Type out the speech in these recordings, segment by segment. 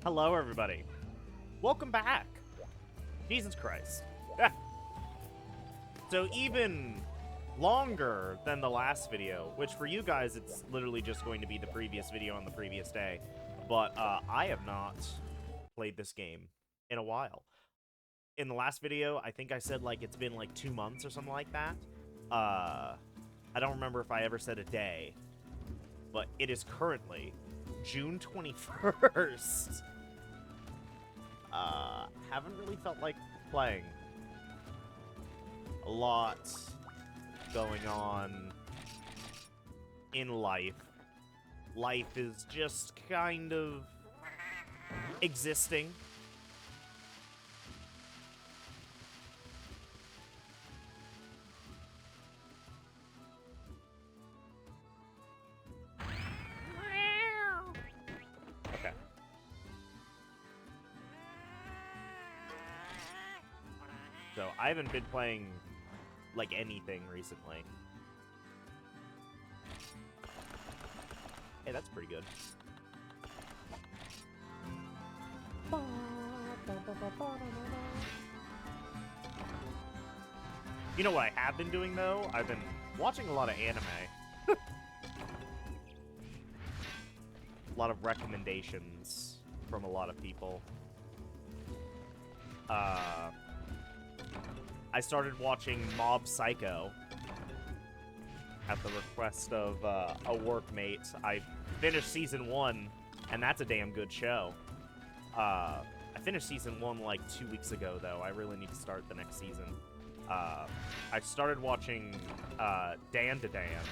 Hello, everybody. Welcome back. Jesus Christ. So even longer than the last video, which for you guys, it's literally just going to be the previous video on the previous day. But I have not played this game in a while. In the last video, I think I said, like, it's been, like, 2 months or something like that. I don't remember if I ever said a day. But it is currently June 21st. Haven't really felt like playing. A lot going on in life. Life is just kind of existing. Okay. So I haven't been playing like anything recently. Hey, that's pretty good. You know what I have been doing, though? I've been watching a lot of anime. A lot of recommendations from a lot of people. I started watching Mob Psycho at the request of a workmate. I finished season 1, and that's a damn good show. I finished season 1 like 2 weeks ago, though. I really need to start the next season. I started watching Dan to Dan.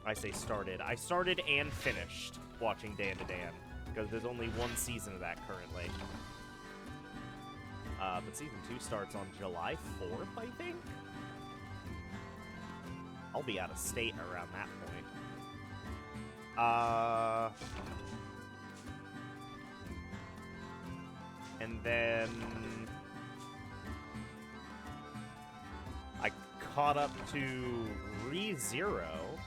I say started. I started and finished watching Dan to Dan, because there's only 1 season of that currently. But season 2 starts on July 4th, I think? I'll be out of state around that point. And then I caught up to ReZero.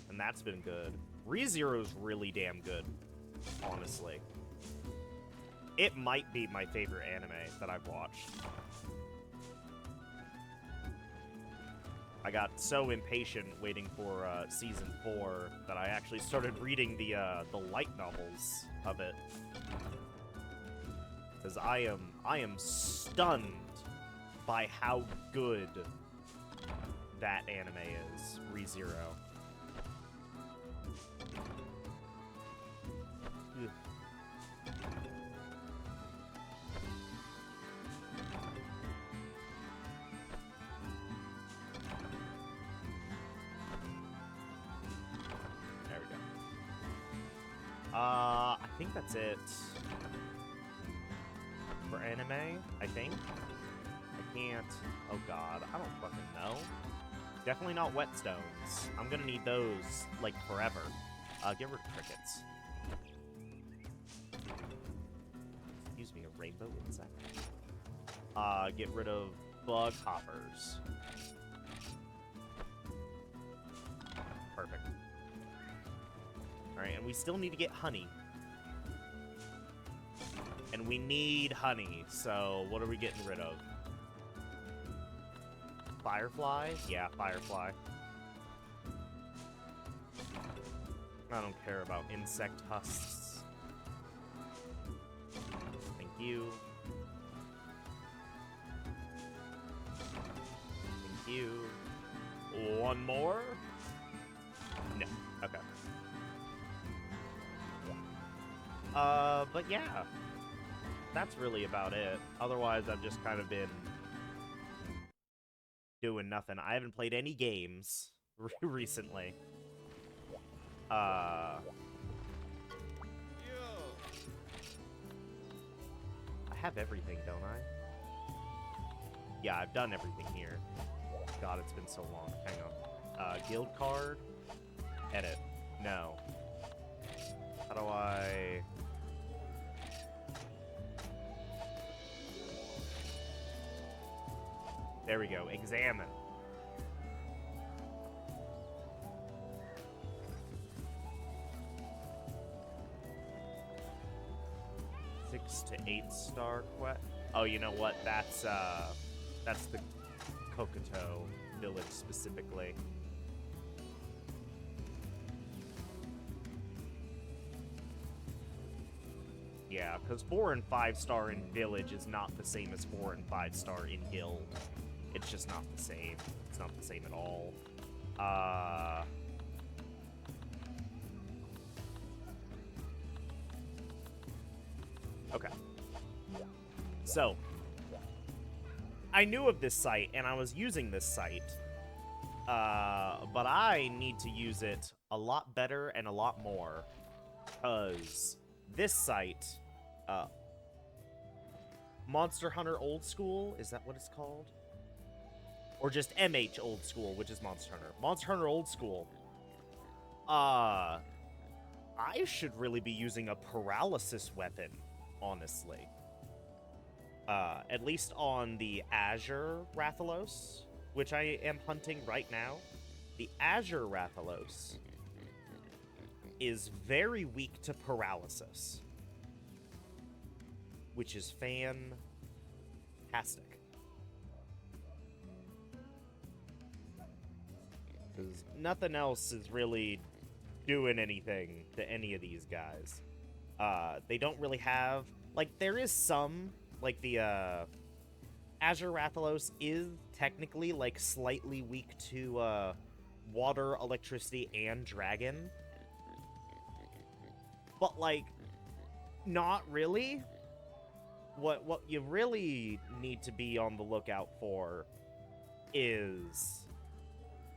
And that's been good. ReZero's really damn good, honestly. It might be my favorite anime that I've watched. I got so impatient waiting for season 4 that I actually started reading the light novels of it. Because I am stunned by how good that anime is, ReZero. I think that's it for anime, I think. I can't... Oh god, I don't fucking know. Definitely not Whetstones. I'm gonna need those, like, forever. Get rid of crickets. Excuse me, a rainbow insect. Get rid of bug hoppers. Perfect. Alright, and we still need to get honey. And we need honey, so what are we getting rid of? Firefly? Yeah, firefly. I don't care about insect husks. Thank you. Thank you. One more? No. Okay. But yeah, that's really about it. Otherwise, I've just kind of been doing nothing. I haven't played any games recently. I have everything, don't I? Yeah, I've done everything here. God, it's been so long. Hang on. Guild card? Edit. No. How do I... There we go. Examine. 6 to 8-star quest. Oh, you know what? That's the Kokoto village specifically. Yeah, because 4 and 5-star in village is not the same as 4 and 5-star in guild. It's just not the same. It's not the same at all. Okay. So, I knew of this site, and I was using this site, but I need to use it a lot better and a lot more, because this site, Monster Hunter Old School, is that what it's called? Or just MH Old School, which is Monster Hunter. Monster Hunter Old School. I should really be using a paralysis weapon, honestly. At least on the Azure Rathalos, which I am hunting right now. The Azure Rathalos is very weak to paralysis, which is fantastic. Because nothing else is really doing anything to any of these guys. They don't really have... Like, there is some... Like, the, Azure Rathalos is technically, like, slightly weak to, water, electricity, and dragon. But, like, not really. What you really need to be on the lookout for is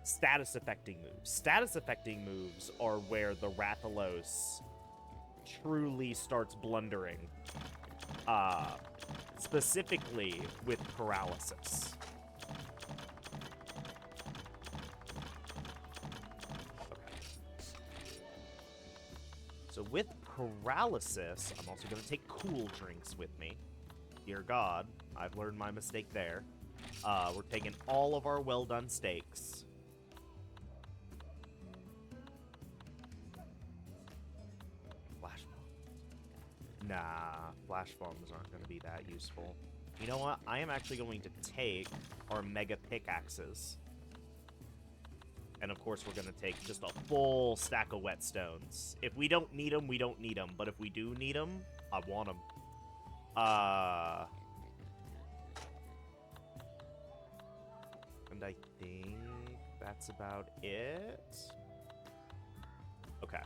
status-affecting moves. Status-affecting moves are where the Rathalos truly starts blundering. Specifically with paralysis. Okay. So with paralysis, I'm also going to take cool drinks with me. Dear God, I've learned my mistake there. We're taking all of our well-done steaks. Nah, flash bombs aren't going to be that useful. You know what? I am actually going to take our mega pickaxes. And of course, we're going to take just a full stack of whetstones. If we don't need them, we don't need them. But if we do need them, I want them. And I think that's about it. Okay.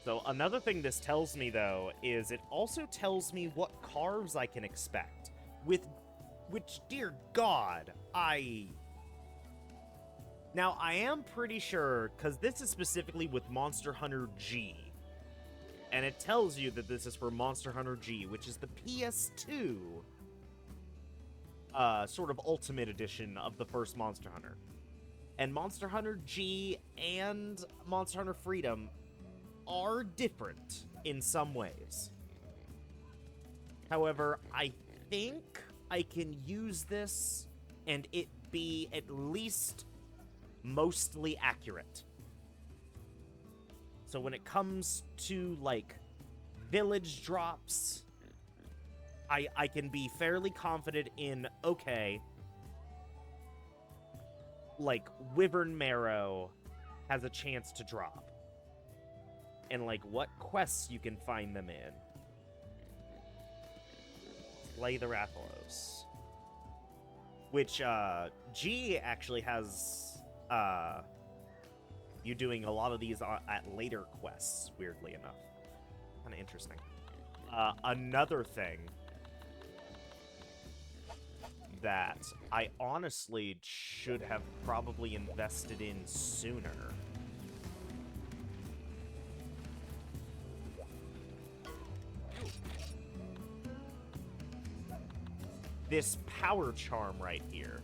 So another thing this tells me, though, is it also tells me what carves I can expect. Which, dear God, Now, I am pretty sure, because this is specifically with Monster Hunter G. And it tells you that this is for Monster Hunter G, which is the PS2 sort of Ultimate Edition of the first Monster Hunter. And Monster Hunter G and Monster Hunter Freedom are different in some ways. However, I think I can use this and it be at least mostly accurate. So when it comes to, like, village drops, I can be fairly confident in, okay, like, Wyvern Marrow has a chance to drop. And, like, what quests you can find them in. Slay the Rathalos. Which, G actually has, you doing a lot of these at later quests, weirdly enough. Kind of interesting. Another thing that I honestly should have probably invested in sooner. This power charm right here.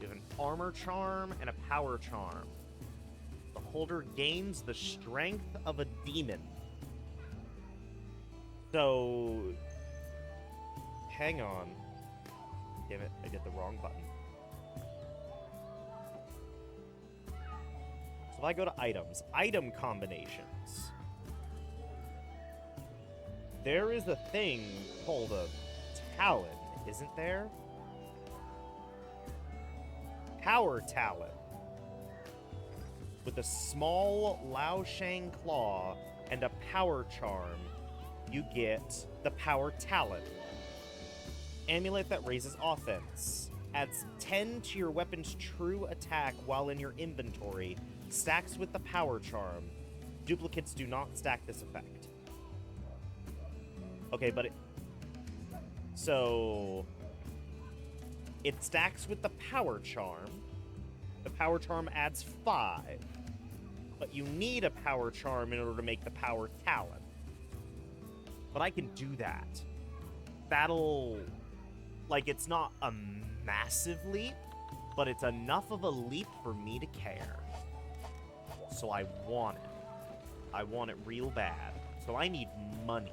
You have an armor charm and a power charm. The holder gains the strength of a demon. So, hang on. Damn it, I did the wrong button. if I go to items, item combinations, there is a thing called a Talon, isn't there? Power Talon. With a small Lao Shang Claw and a Power Charm, you get the Power Talon. Amulet that raises offense. Adds 10 to your weapon's true attack while in your inventory. Stacks with the Power Charm. Duplicates do not stack this effect. Okay, but so... it stacks with the Power Charm. The Power Charm adds 5. But you need a Power Charm in order to make the Power Talon. But I can do that. That'll... like, it's not a massive leap, but it's enough of a leap for me to care. So I want it. I want it real bad. So I need money.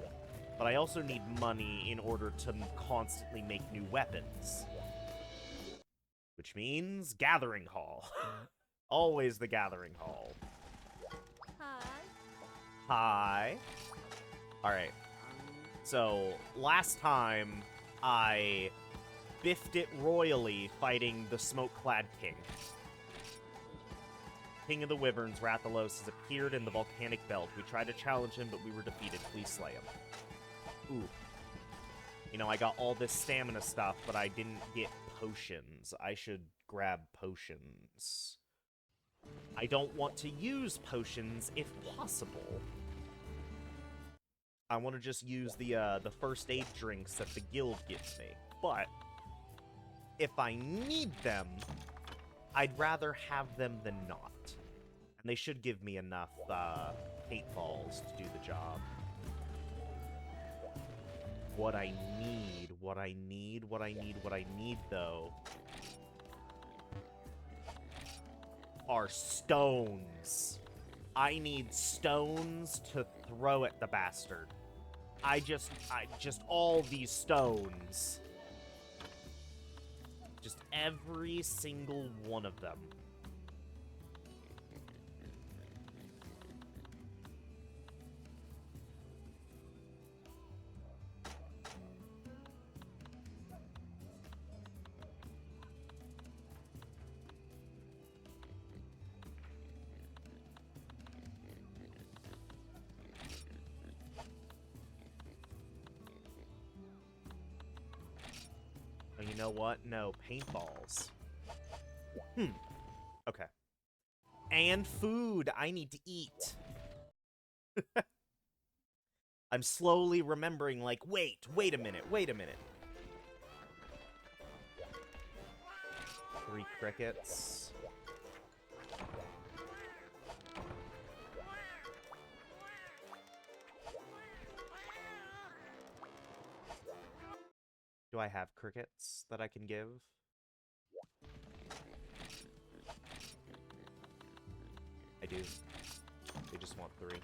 But I also need money in order to constantly make new weapons. Which means Gathering Hall. Always the Gathering Hall. Hi. Alright. So, last time, I biffed it royally fighting the Smoke-Clad King. King of the Wyverns, Rathalos, has appeared in the Volcanic Belt. We tried to challenge him, but we were defeated. Please slay him. Ooh. You know, I got all this stamina stuff, but I didn't get potions. I should grab potions. I don't want to use potions if possible. I want to just use the first aid drinks that the guild gives me. But if I need them, I'd rather have them than not. And they should give me enough paintballs to do the job. What I need, though, are stones. I need stones to throw at the bastard. I just all these stones. Just every single one of them. You know what? No, paintballs. Okay. And food. I need to eat. I'm slowly remembering, like, wait a minute. 3 crickets. Do I have crickets that I can give? I do. They just want 3.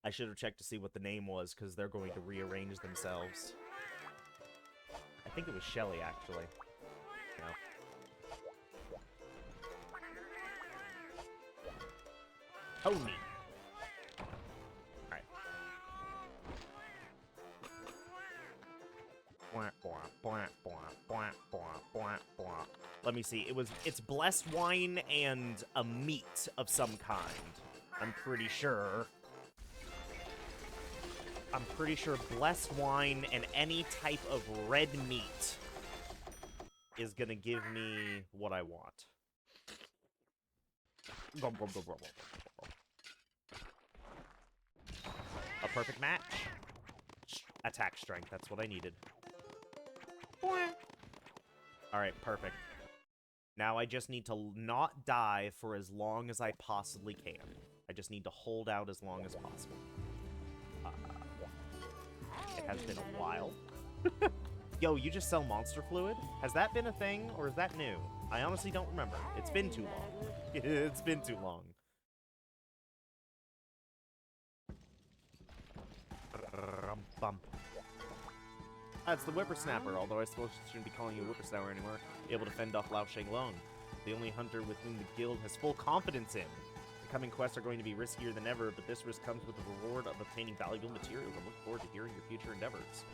I should have checked to see what the name was, because they're going to rearrange themselves. I think it was Shelly, actually. No. Tony! Let me see. It's blessed wine and a meat of some kind. I'm pretty sure blessed wine and any type of red meat is gonna give me what I want. A perfect match. Attack strength, that's what I needed. Alright, perfect. Now I just need to not die for as long as I possibly can. I just need to hold out as long as possible. It has been a while. Yo, you just sell monster fluid? Has that been a thing, or is that new? I honestly don't remember. It's been too long. It's been too long. Bump. That's the whippersnapper, although I suppose I shouldn't be calling you a whippersnapper anymore. Able to fend off Lao Shang alone. the only hunter with whom the guild has full confidence in. The coming quests are going to be riskier than ever, but this risk comes with the reward of obtaining valuable materials. I look forward to hearing your future endeavors.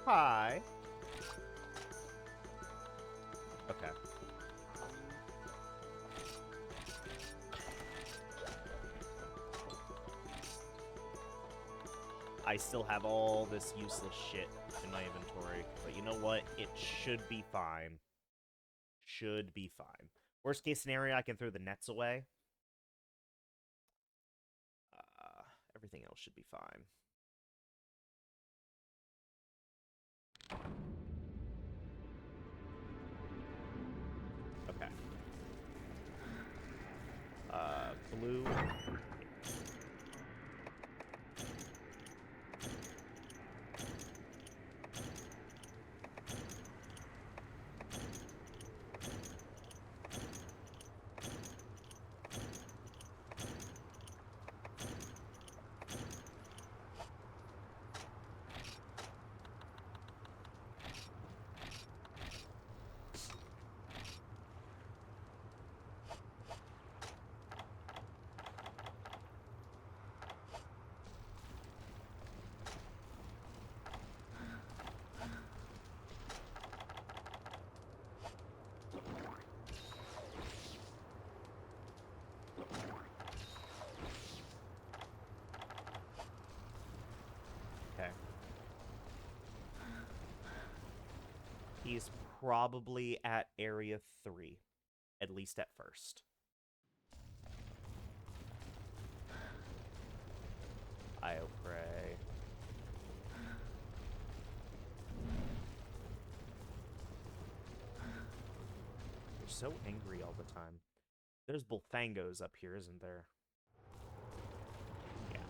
Hi. Okay. I still have all this useless shit in my inventory, but you know what? It should be fine. Should be fine. Worst case scenario, I can throw the nets away. Everything else should be fine. Okay. Blue. Okay. He's probably at Area 3, at least at first. Io pray. You're so angry all the time. There's Bullfangos up here, isn't there? Yeah.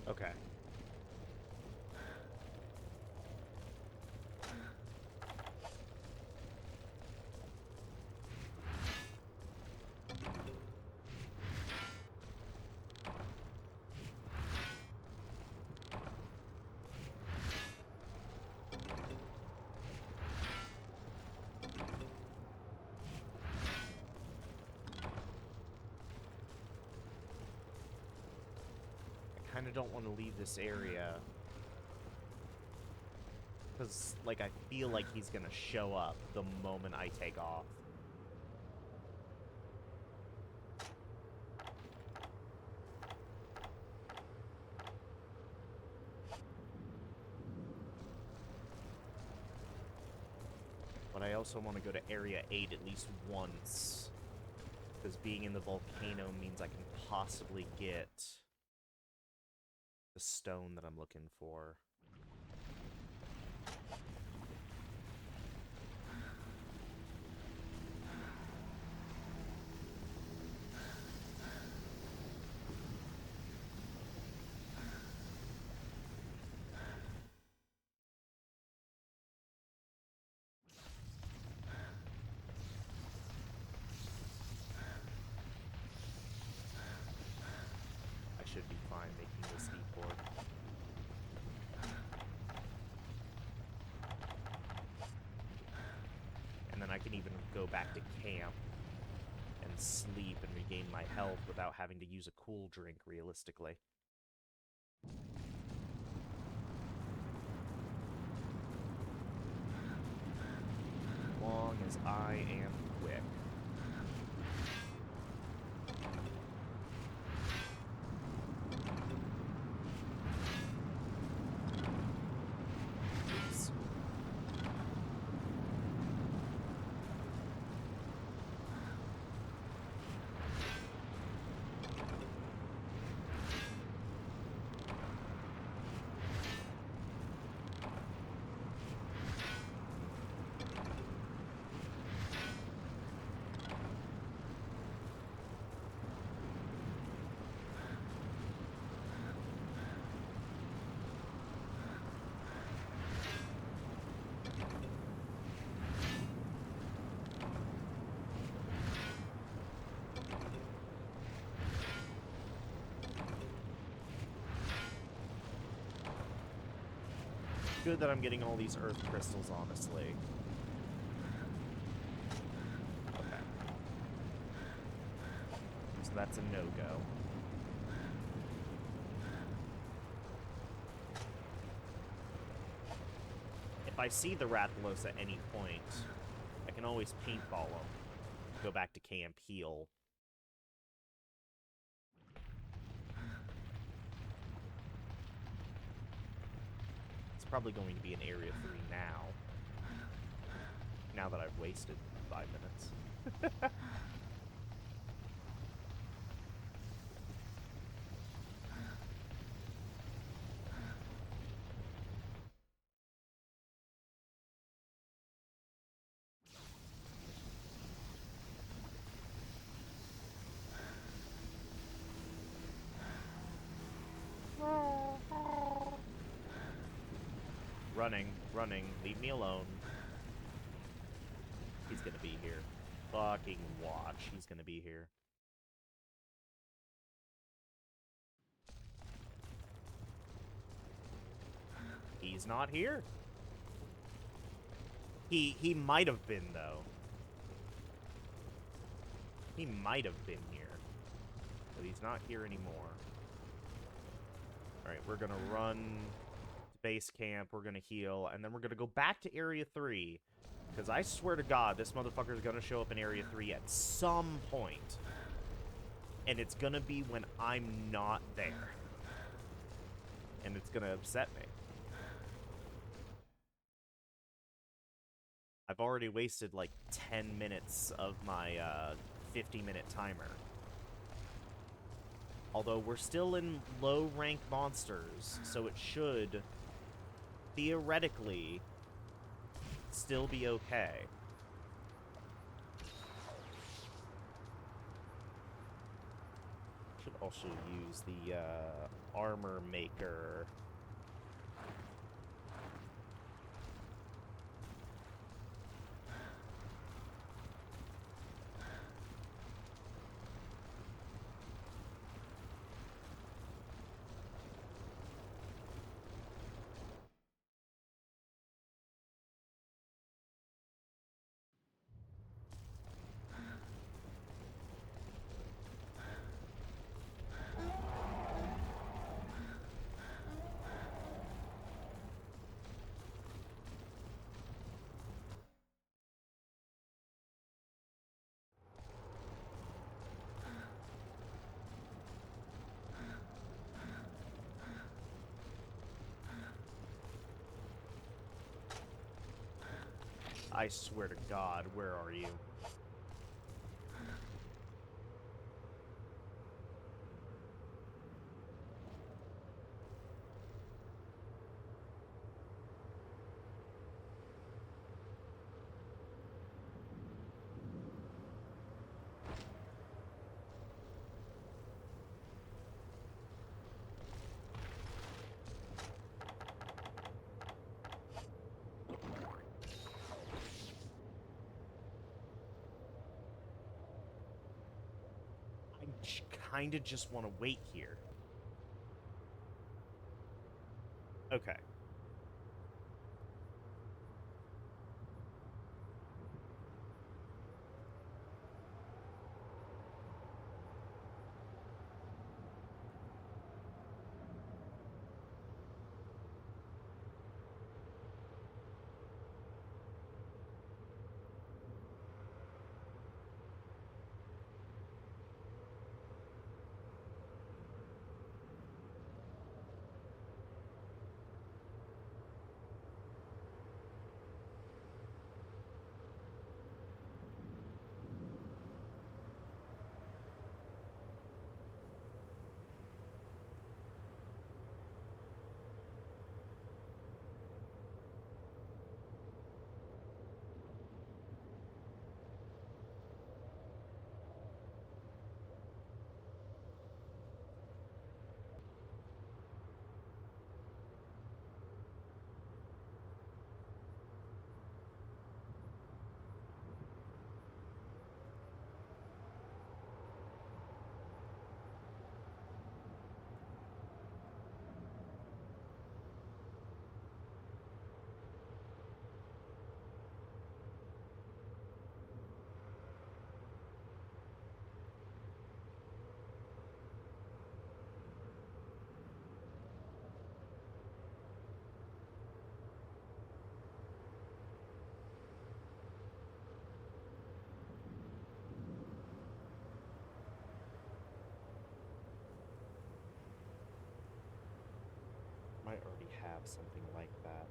Okay. I kind of don't want to leave this area. Because, like, I feel like he's going to show up the moment I take off. But I also want to go to Area 8 at least once. Because being in the volcano means I can possibly get the stone that I'm looking for. should be fine making this e-port. And then I can even go back to camp and sleep and regain my health without having to use a cool drink, realistically. As long as I am quick. Oops. Good that I'm getting all these earth crystals, honestly. Okay. So that's a no-go. If I see the Rathalos at any point, I can always paintball them. Go back to camp, heal. Probably going to be in Area 3 now. Now that I've wasted 5 minutes. Running, leave me alone. He's gonna be here. Fucking watch, he's gonna be here. He's not here. He might have been, though. He might have been here. But he's not here anymore. Alright, we're gonna run base camp, we're gonna heal, and then we're gonna go back to Area 3. Because I swear to God, this motherfucker's gonna show up in Area 3 at some point. And it's gonna be when I'm not there. And it's gonna upset me. I've already wasted like 10 minutes of my 50-minute timer. Although we're still in low-rank monsters, so it should theoretically still be okay. Should also use the armor maker. I swear to God, where are you? I kind of just want to wait here. Okay. Might already have something like that.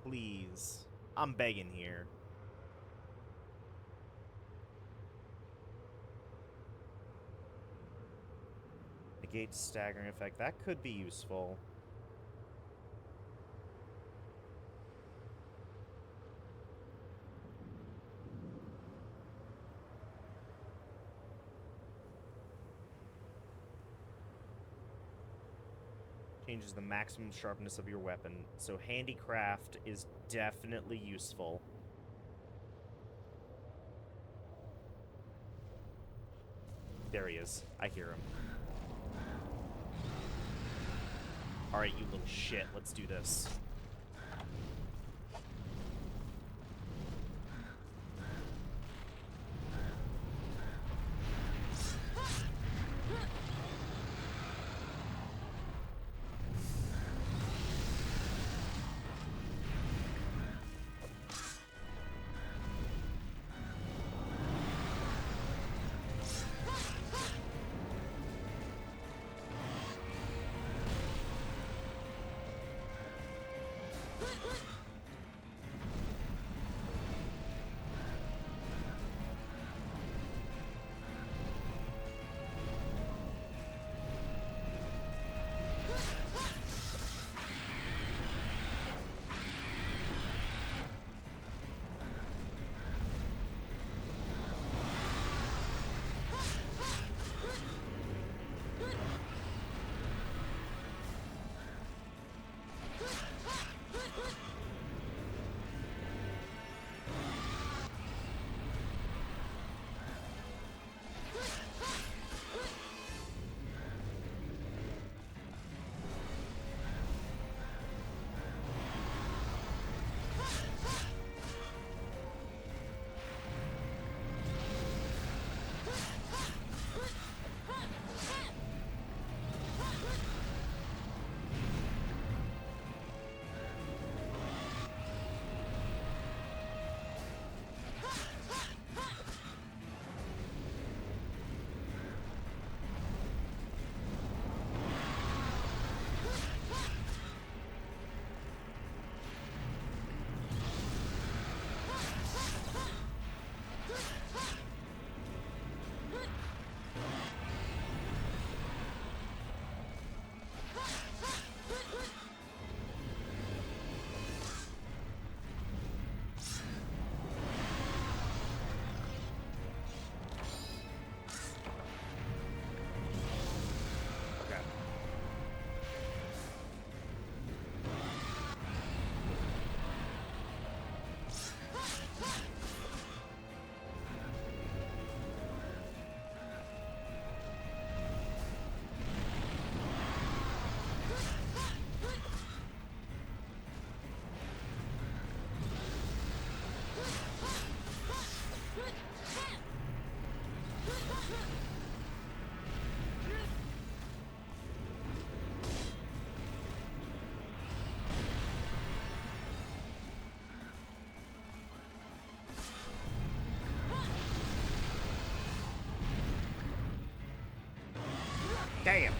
Please. I'm begging here. Negate staggering effect. That could be useful. Changes the maximum sharpness of your weapon. So handicraft is definitely useful. There he is. I hear him. Alright, you little shit. Let's do this. Damn.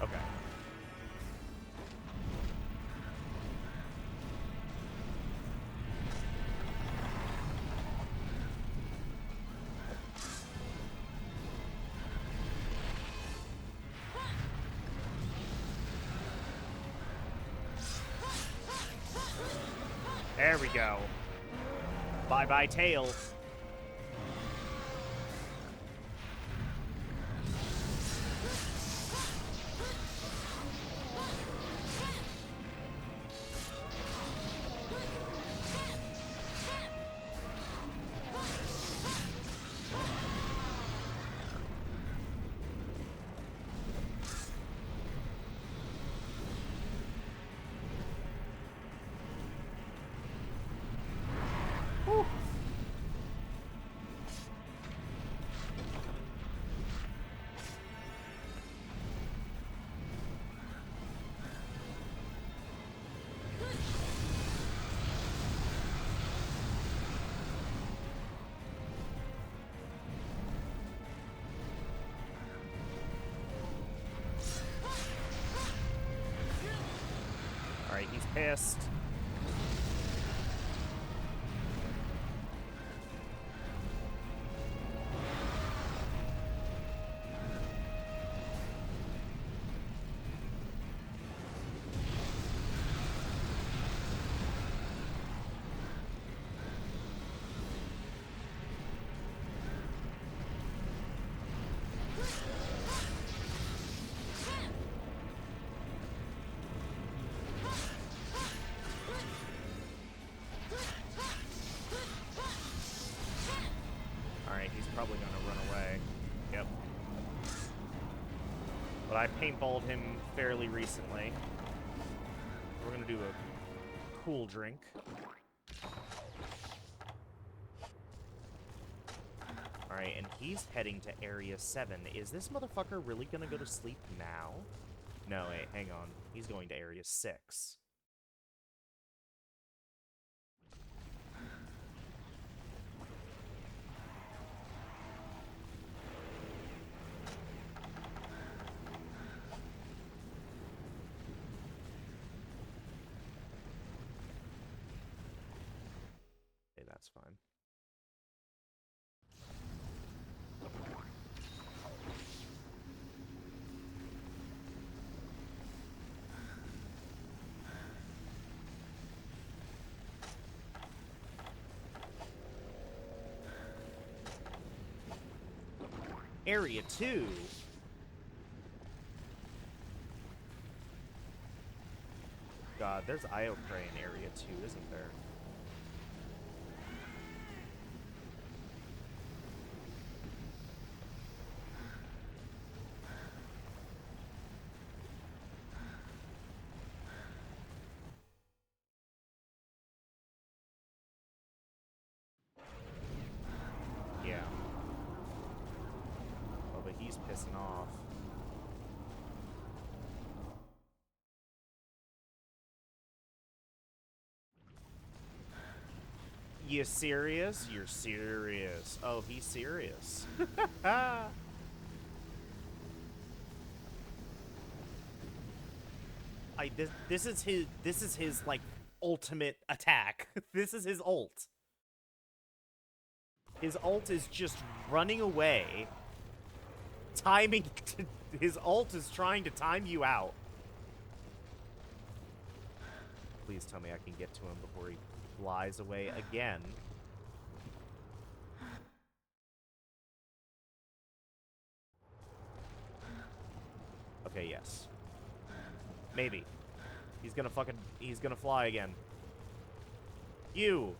Okay. There we go. Bye-bye, Tails. Whew. Alright, he's pissed. Alright, he's probably gonna run away. Yep. But I paintballed him fairly recently. We're gonna do a cool drink. Alright, and he's heading to Area 7. Is this motherfucker really gonna go to sleep now? No, wait, hang on. He's going to Area 6. Okay, that's fine. Area 2? God, there's Iocray in Area 2, isn't there? Yeah. Oh, but he's pissing off. You serious? You're serious. Oh, he's serious. This is his like ultimate attack. This is his ult. His ult is just running away. Timing his ult is trying to time you out. Please tell me I can get to him before he flies away again. Okay, yes. Maybe. He's gonna fly again. You!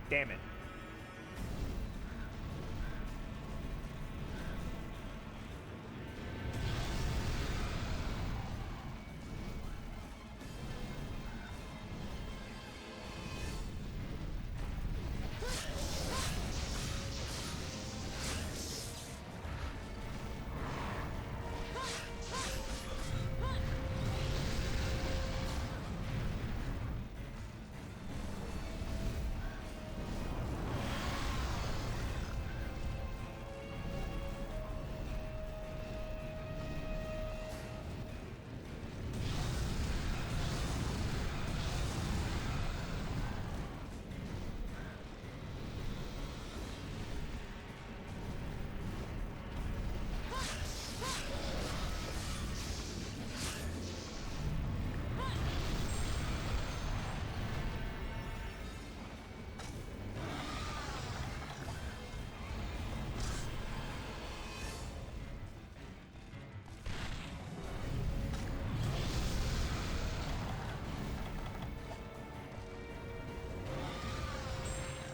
Damn it.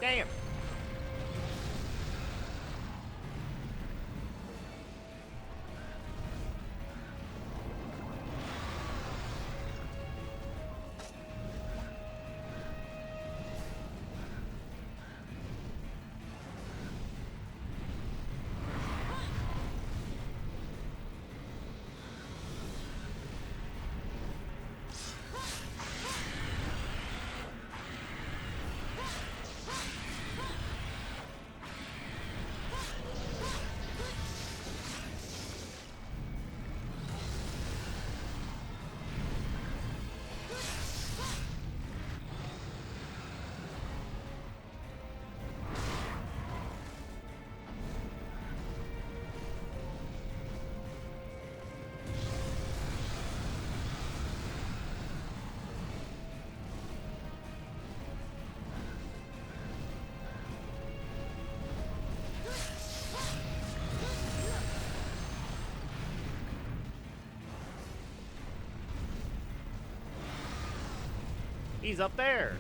Damn. He's up there.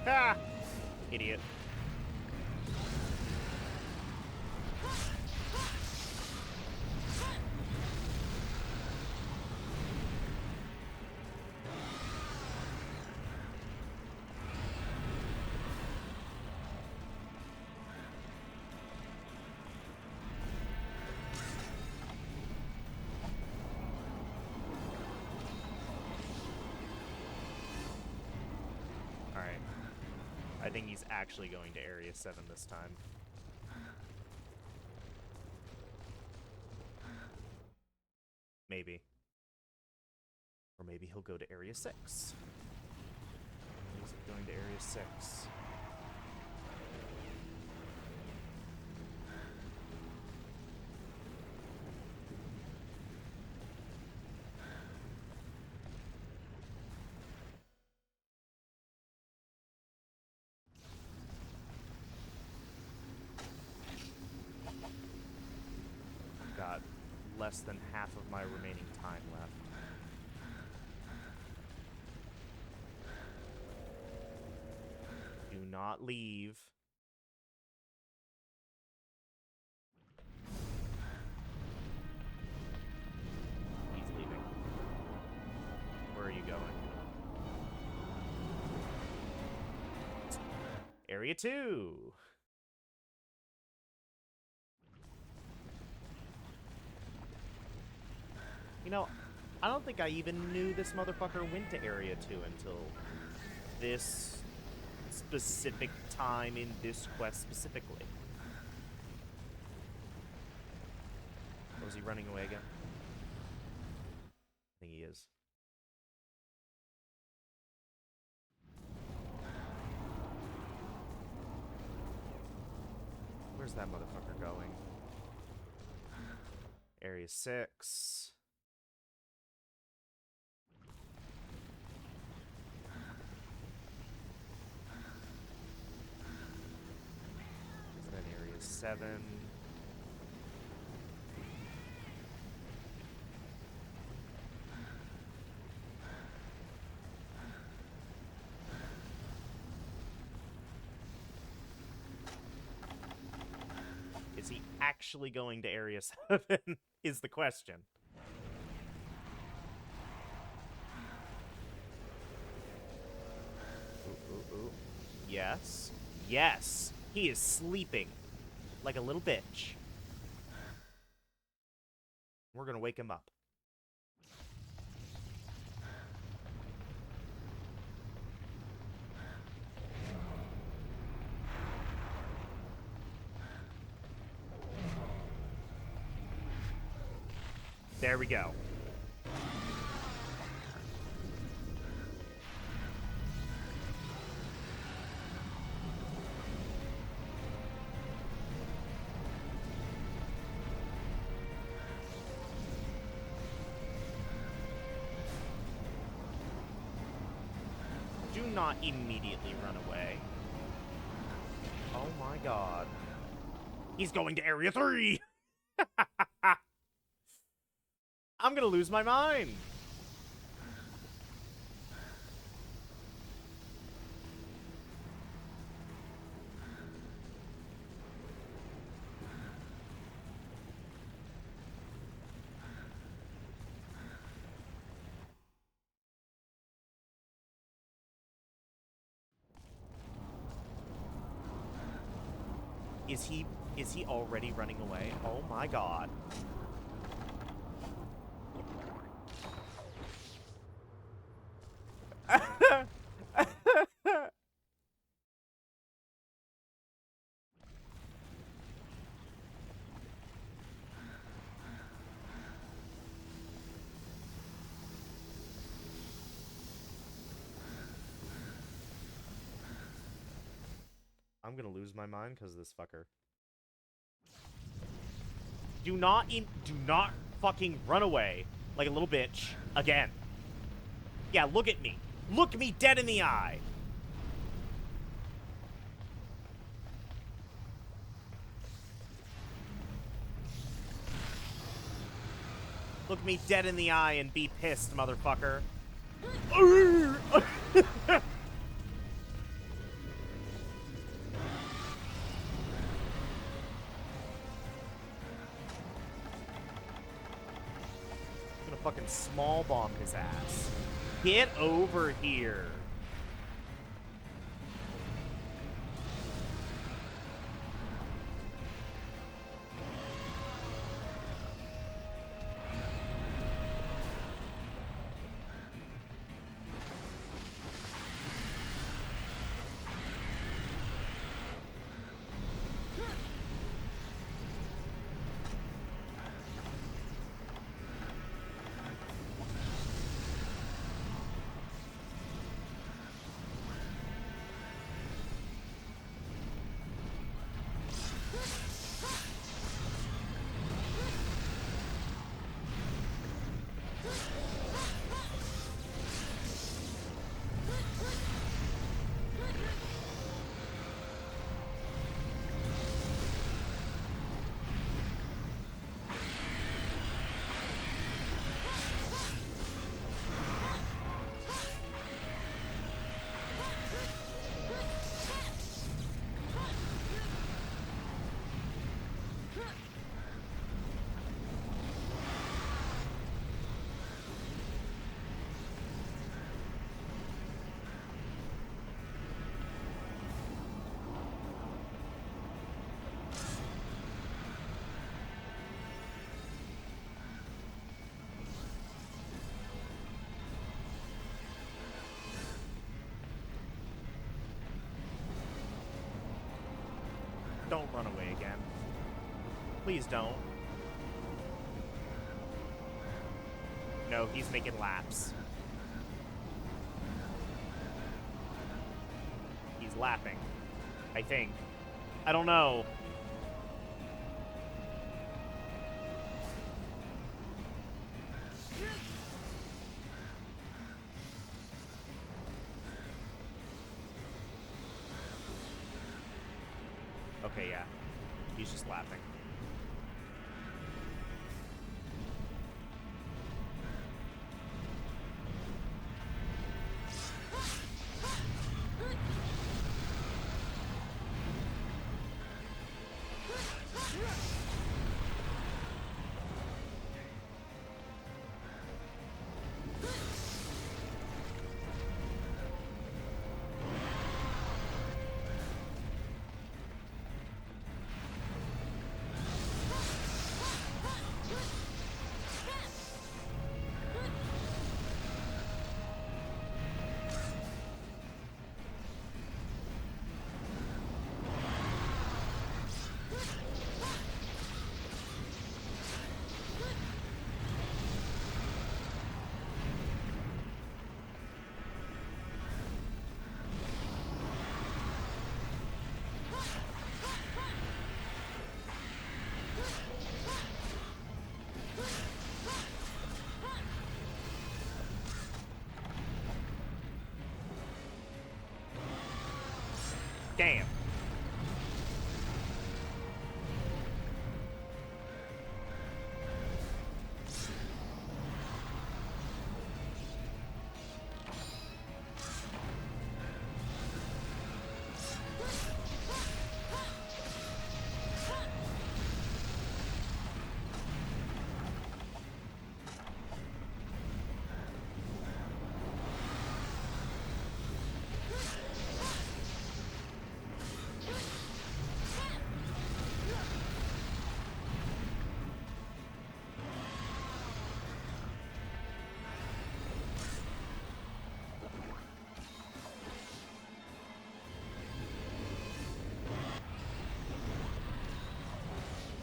Ah! Idiot. Alright. I think he's actually going to Area 7 this time. Maybe. Or maybe he'll go to Area 6. He's going to Area 6. less than half of my remaining time left. Do not leave. He's leaving. Where are you going? Area 2. You know, I don't think I even knew this motherfucker went to Area 2 until this specific time in this quest specifically. Oh, is he running away again? I think he is. Where's that motherfucker going? Area 6. Is that Area 7? Is he actually going to Area 7 is the question. Ooh, ooh, ooh. Yes. Yes. He is sleeping like a little bitch. We're gonna wake him up. There we go. Do not immediately run away. Oh my god. He's going to Area 3! I'm gonna lose my mind! Is he already running away? Oh my god. I'm gonna lose my mind because of this fucker. Do not fucking run away like a little bitch again. Yeah, look at me. Look me dead in the eye. Look me dead in the eye and be pissed, motherfucker. Fucking small bomb his ass. Get over here. Don't run away again. Please don't. No, he's making laps. He's lapping. I think. I don't know. Okay, yeah. He's just laughing. Damn.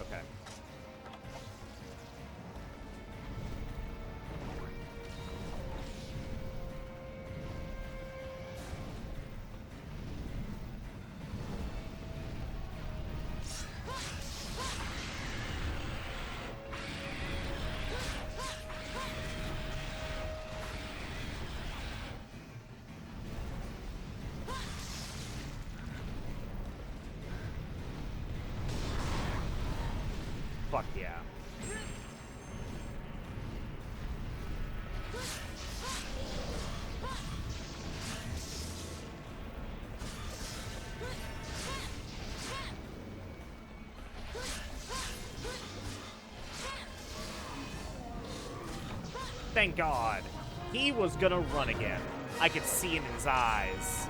Okay. Fuck yeah. Thank God. He was gonna run again. I could see it in his eyes.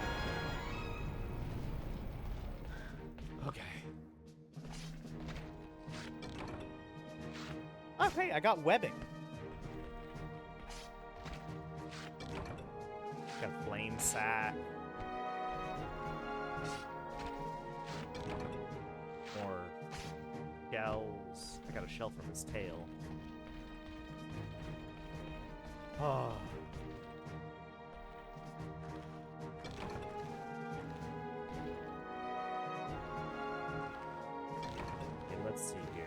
Okay. Okay, I got webbing. Got a flame sack. More shells. I got a shell from his tail. Oh. Okay, let's see here.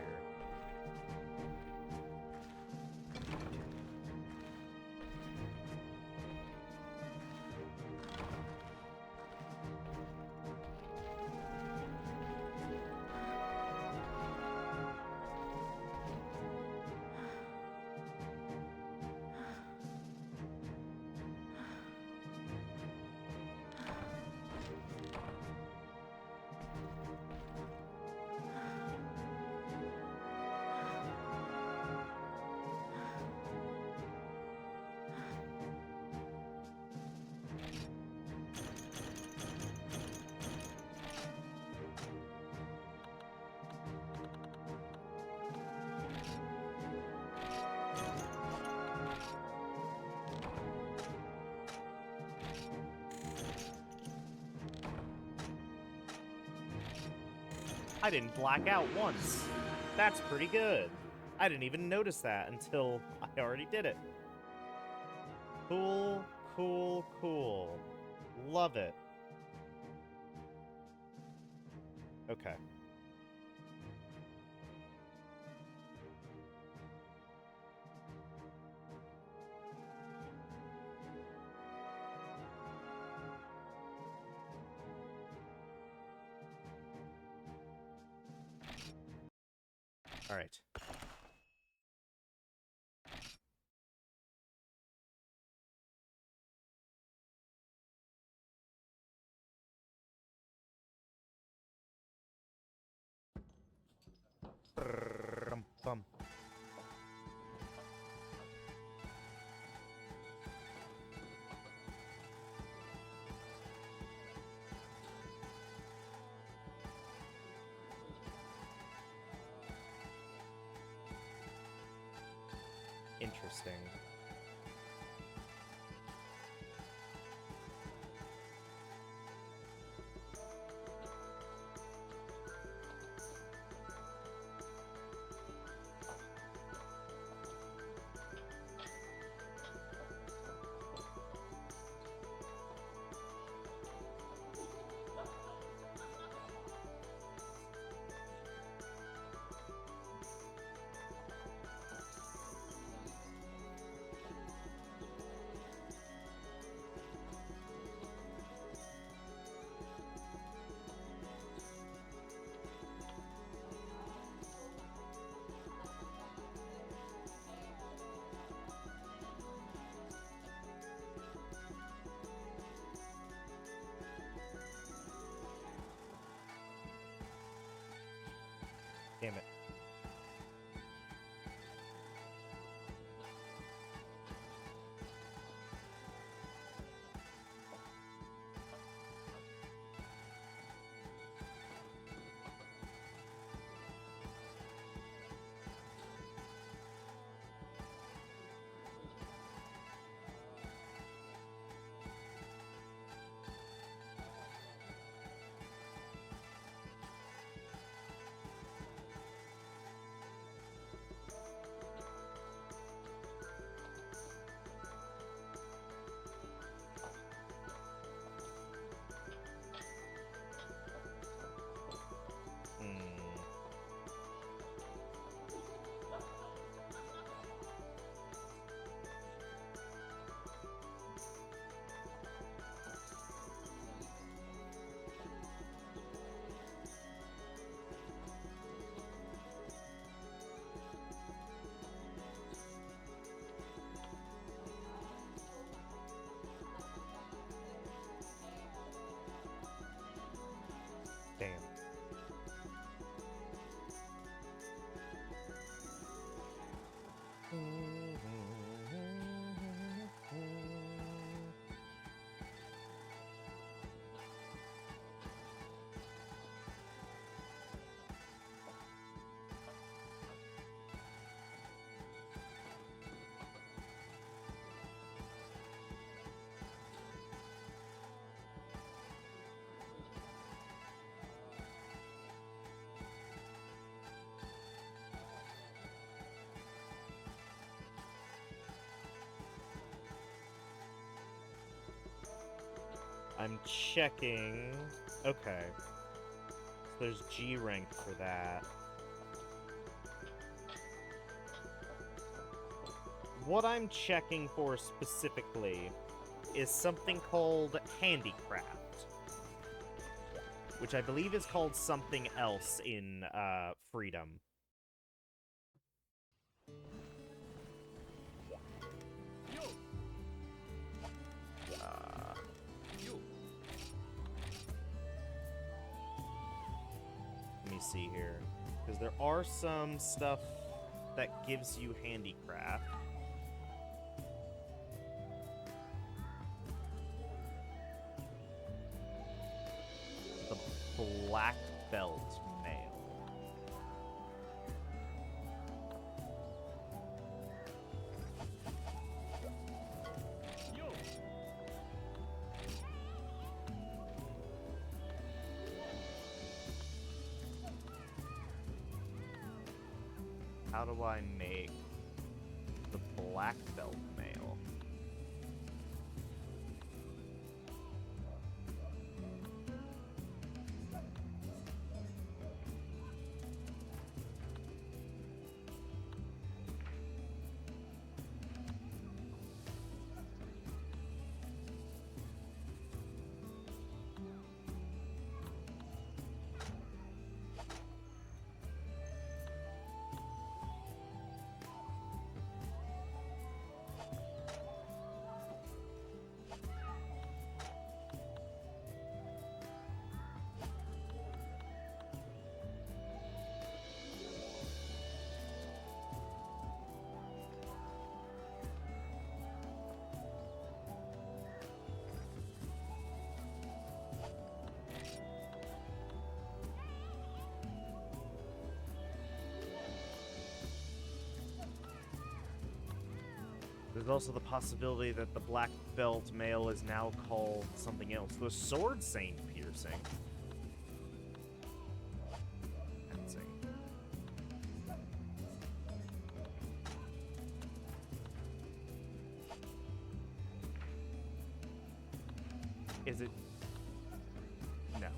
I didn't black out once. That's pretty good. I didn't even notice that until I already did it. Cool, cool, cool. Love it. Okay. All right. Bum. Interesting. Damn it. Damn. I'm checking. Okay. So there's G rank for that. What I'm checking for specifically is something called Handicraft, which I believe is called something else in Freedom. Let me see here, because there are some stuff that gives you Handicraft. The Black Belt Mail. how do I make the black belt male? There's also the possibility that the black belt male is now called something else. The sword saint piercing. Fencing. Is it? No.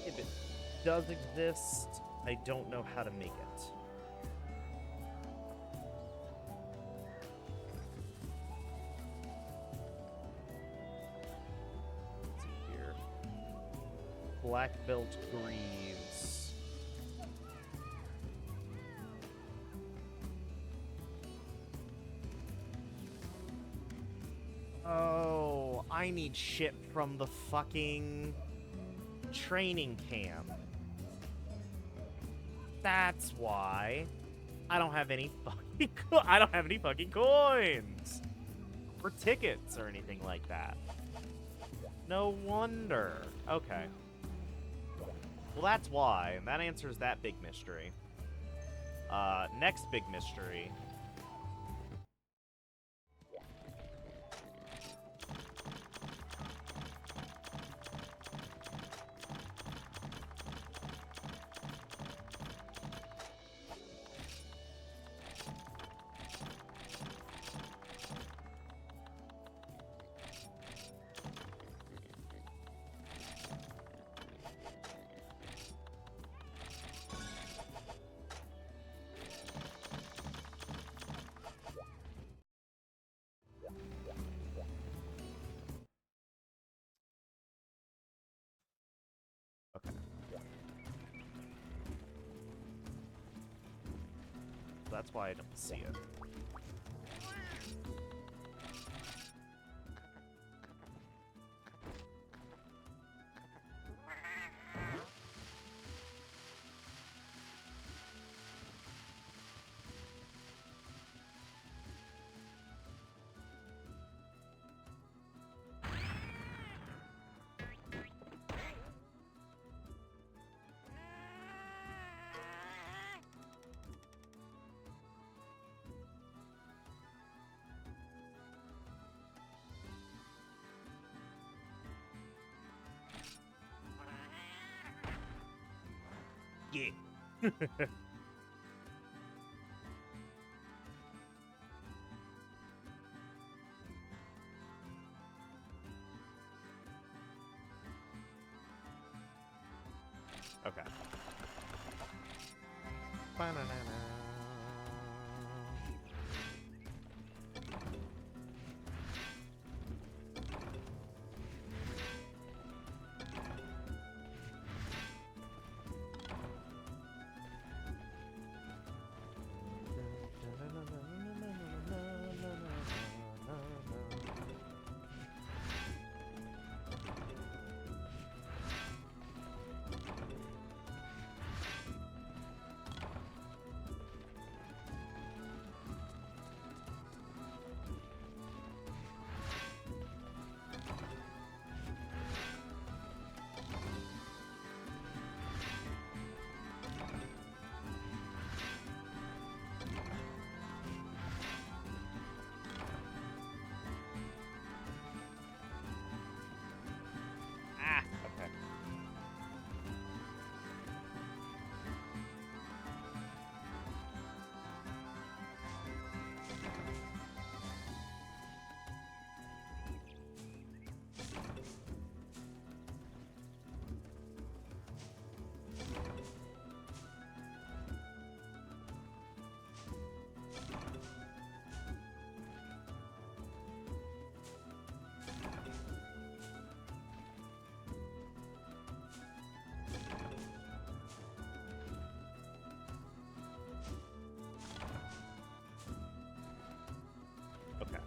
If it does exist, I don't know how to make it. Let's see here. Black belt greaves. Oh, I need shit from the fucking training camp. That's why I don't have any fucking I don't have any fucking coins or tickets or anything like that. No wonder. Okay. Well, that's why, and that answers that big mystery. Next big mystery. That's why I don't see it. it. Okay. Ba-na-na-na. Ah, okay. Okay.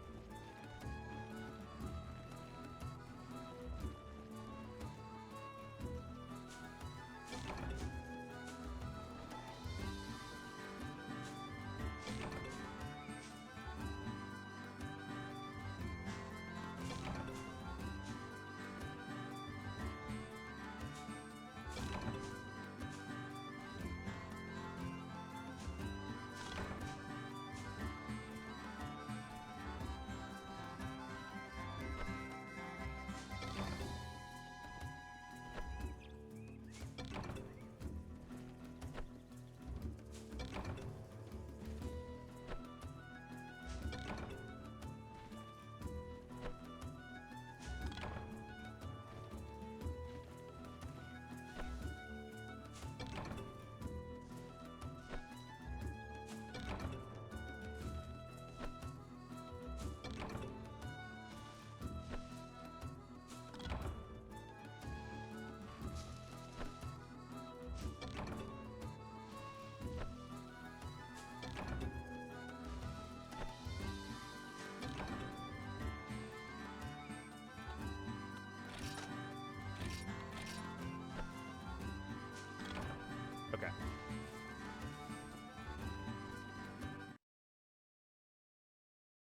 Okay.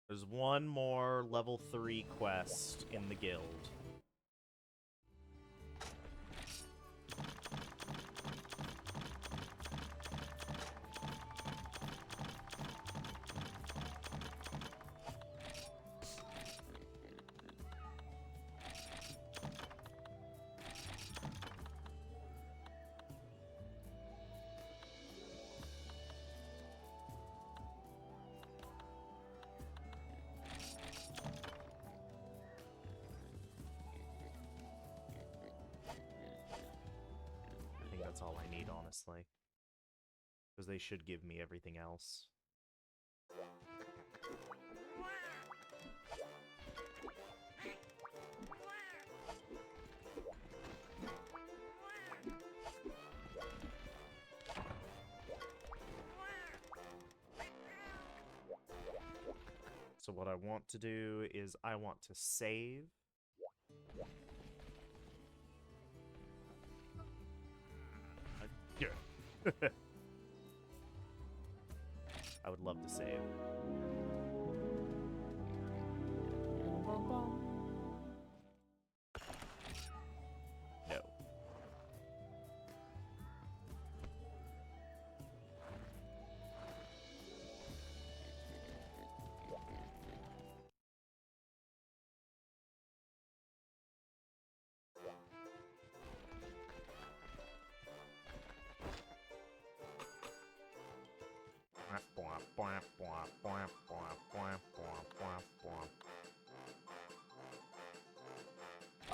There's one more level 3 quest in the guild. I think that's all I need, honestly. Because they should give me everything else. So what I want to do is I want to save. I would love to save. No.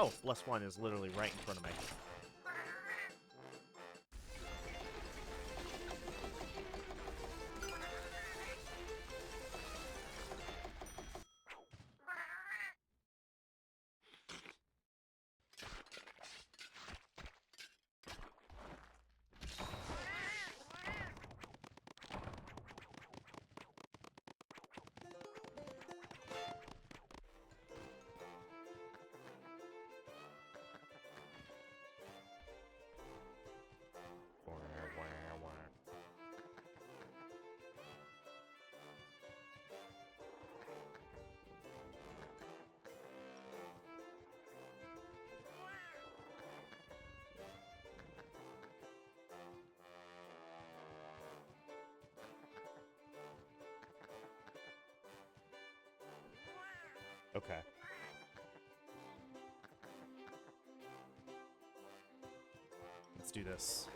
Oh, +1 is literally right in front of me. Okay. Let's do this.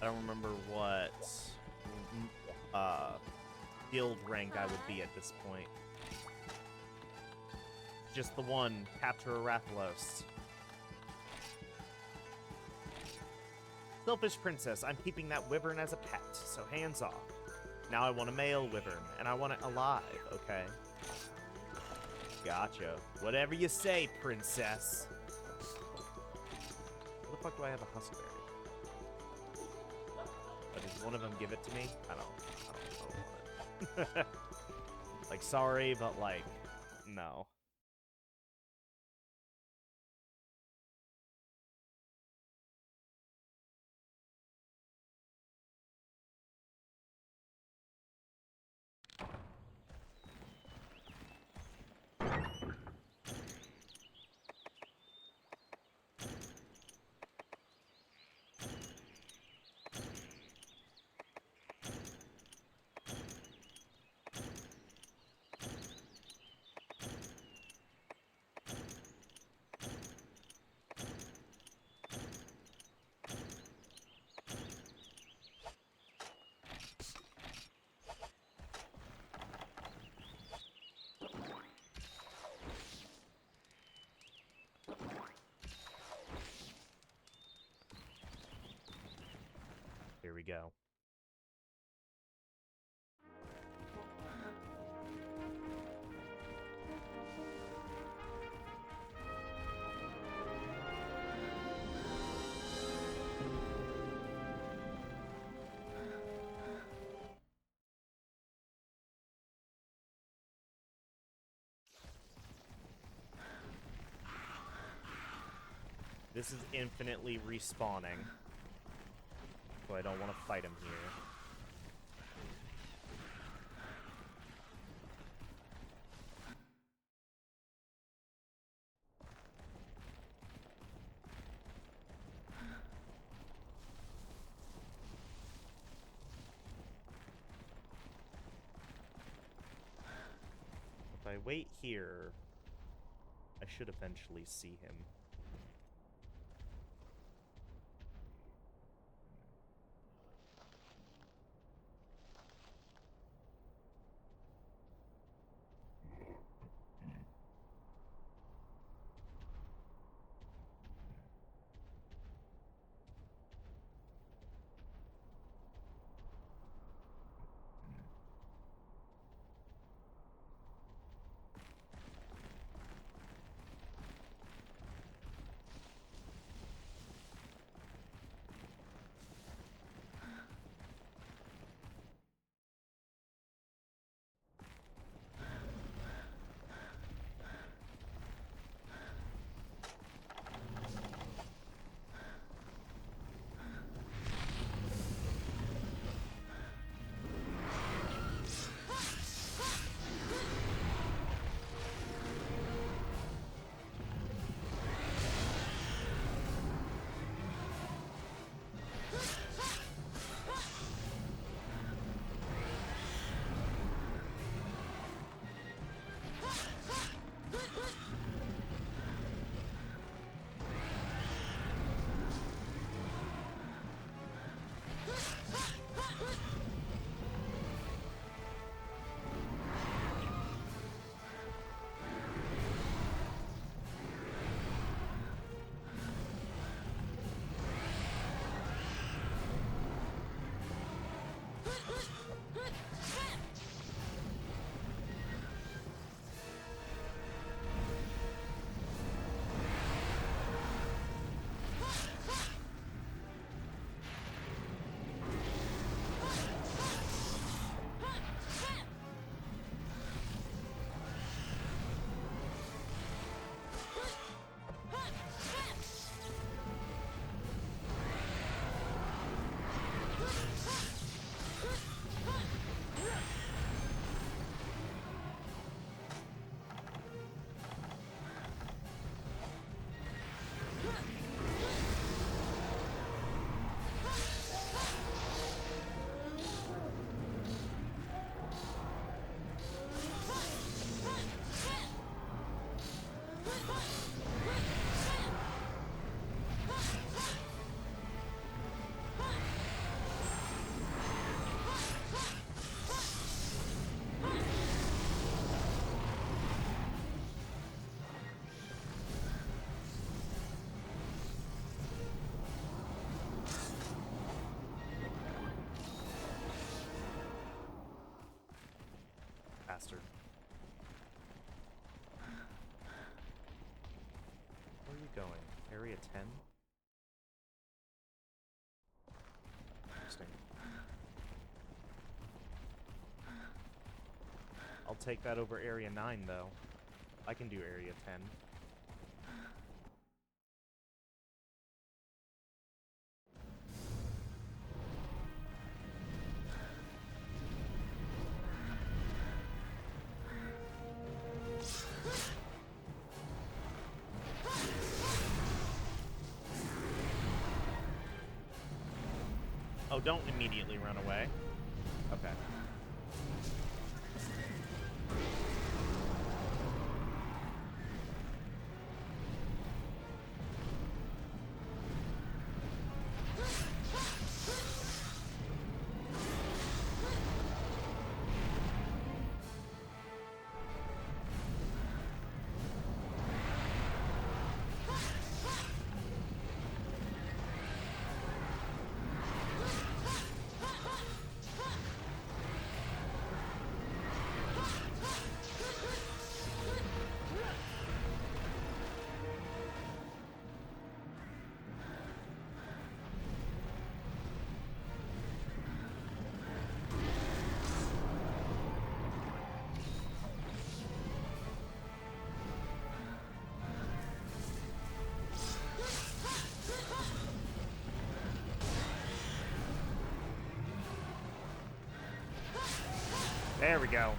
I don't remember what guild rank I would be at this point. Just the one, Capture a Rathalos. Selfish princess, I'm keeping that wyvern as a pet, so hands off. Now I want a male wyvern, and I want it alive, okay? Gotcha. Whatever you say, princess. Where the fuck do I have a huskberry? Did one of them give it to me? I don't want it. Like, sorry, but, like, no. Here we go. This is infinitely respawning, so I don't want to fight him here. If I wait here, I should eventually see him. bastard. Where are you going? Area 10? Interesting. I'll take that over Area 9, though. I can do Area 10. Oh, don't immediately run away. Okay. There we go.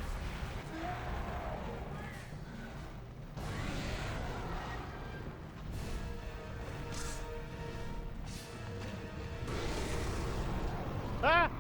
Ah!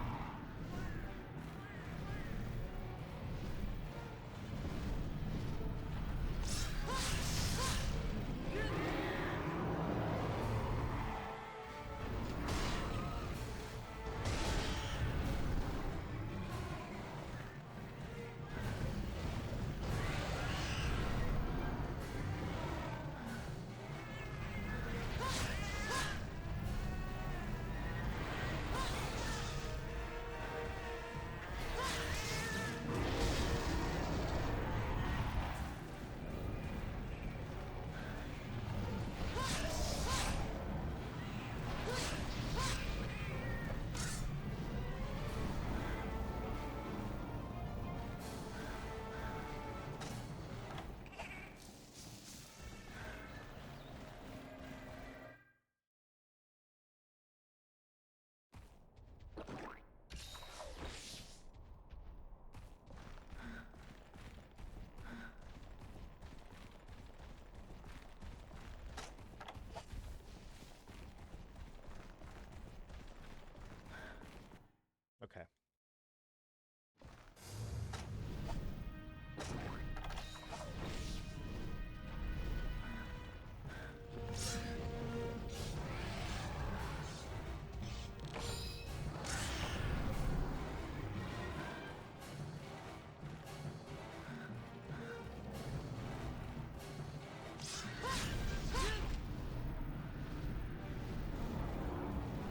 Okay.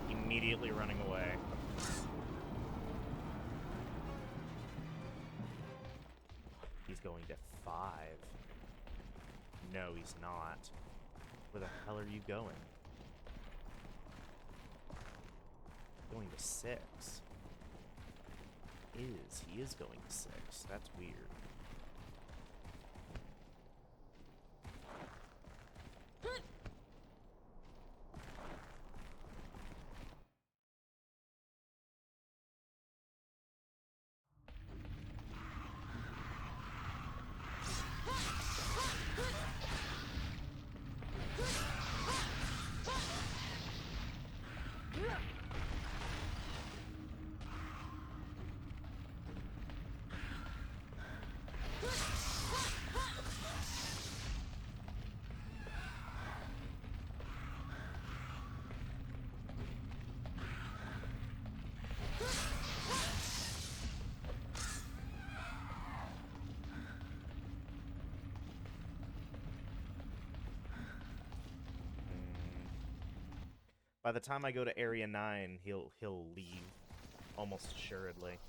Immediately running away. He's going to 5. No, he's not. Where the hell are you going? Going to 6. He is going to 6. That's weird. By the time I go to Area 9, he'll leave, almost assuredly.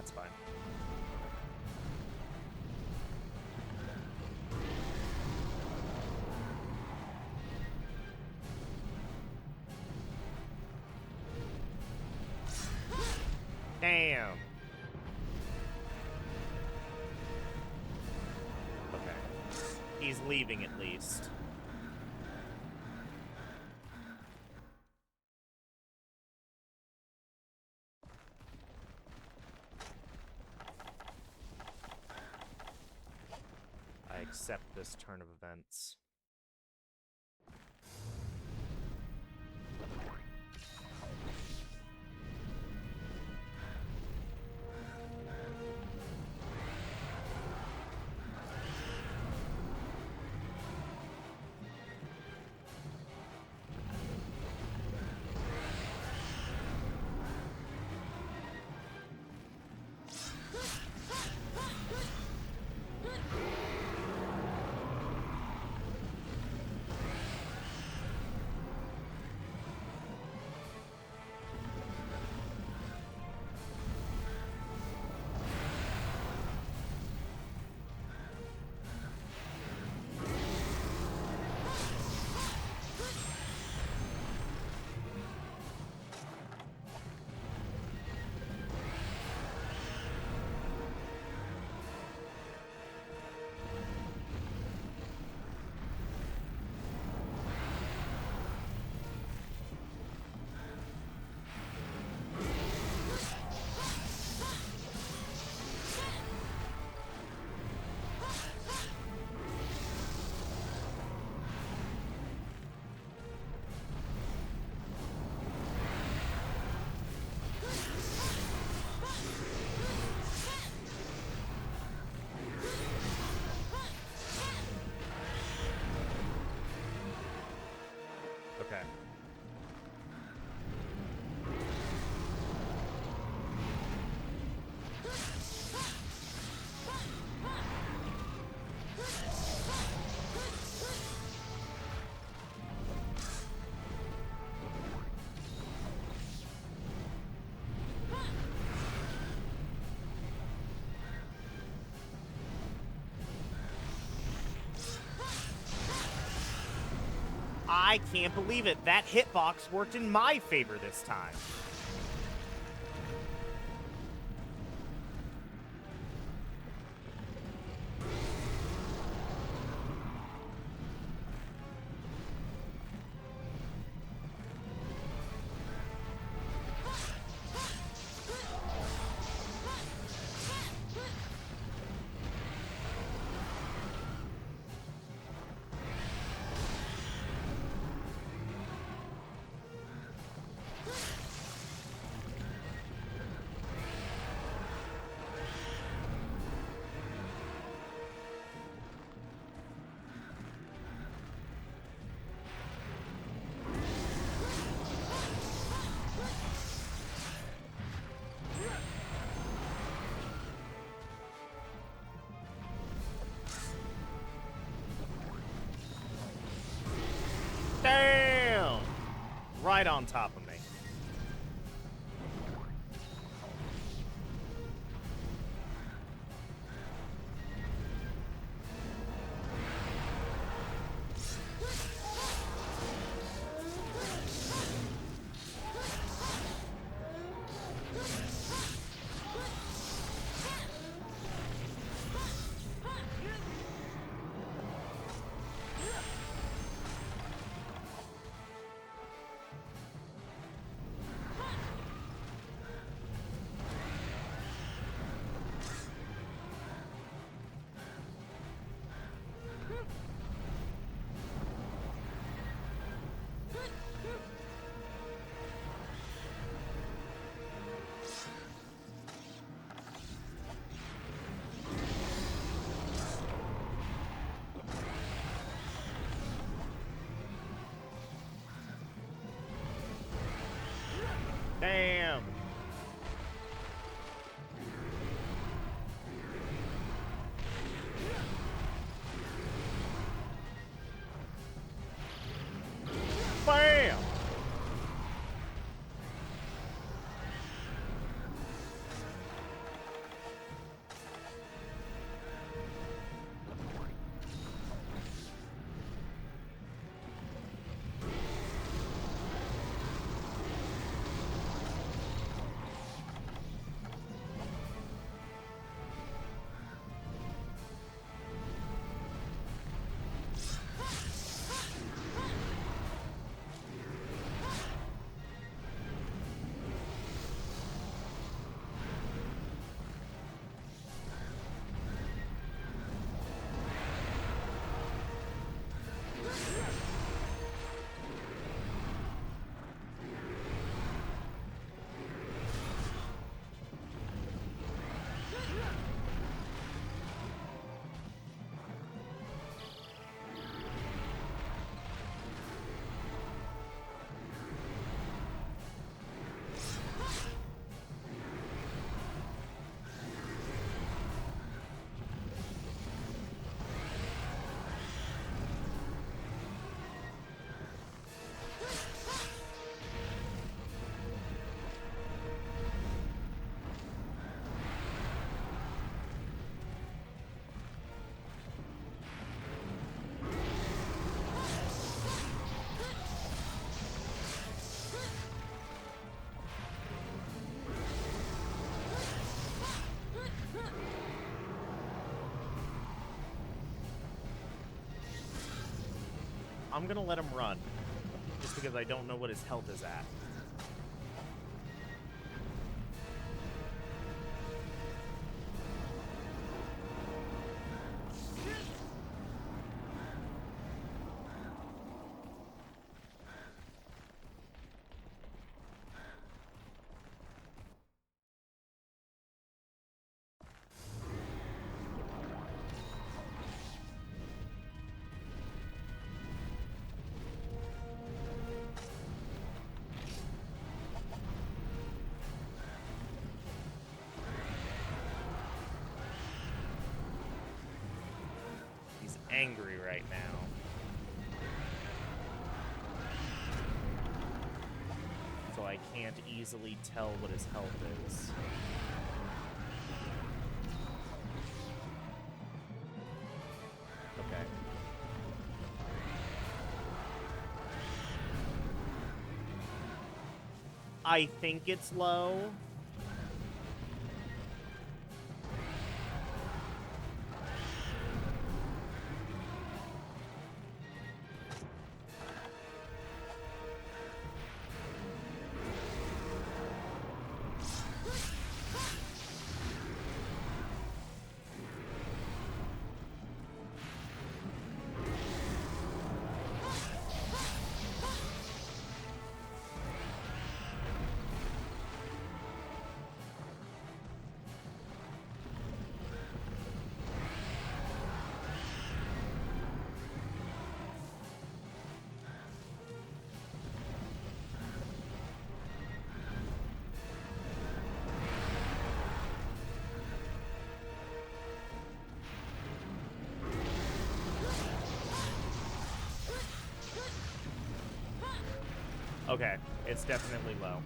That's fine. Damn. Okay. He's leaving at least. I accept this turn of events. Okay. I can't believe it. That hitbox worked in my favor this time. Damn! Right on top of me. I'm gonna let him run. Just because I don't know what his health is at. Angry right now. So I can't easily tell what his health is. Okay. I think it's low. Okay, it's definitely low.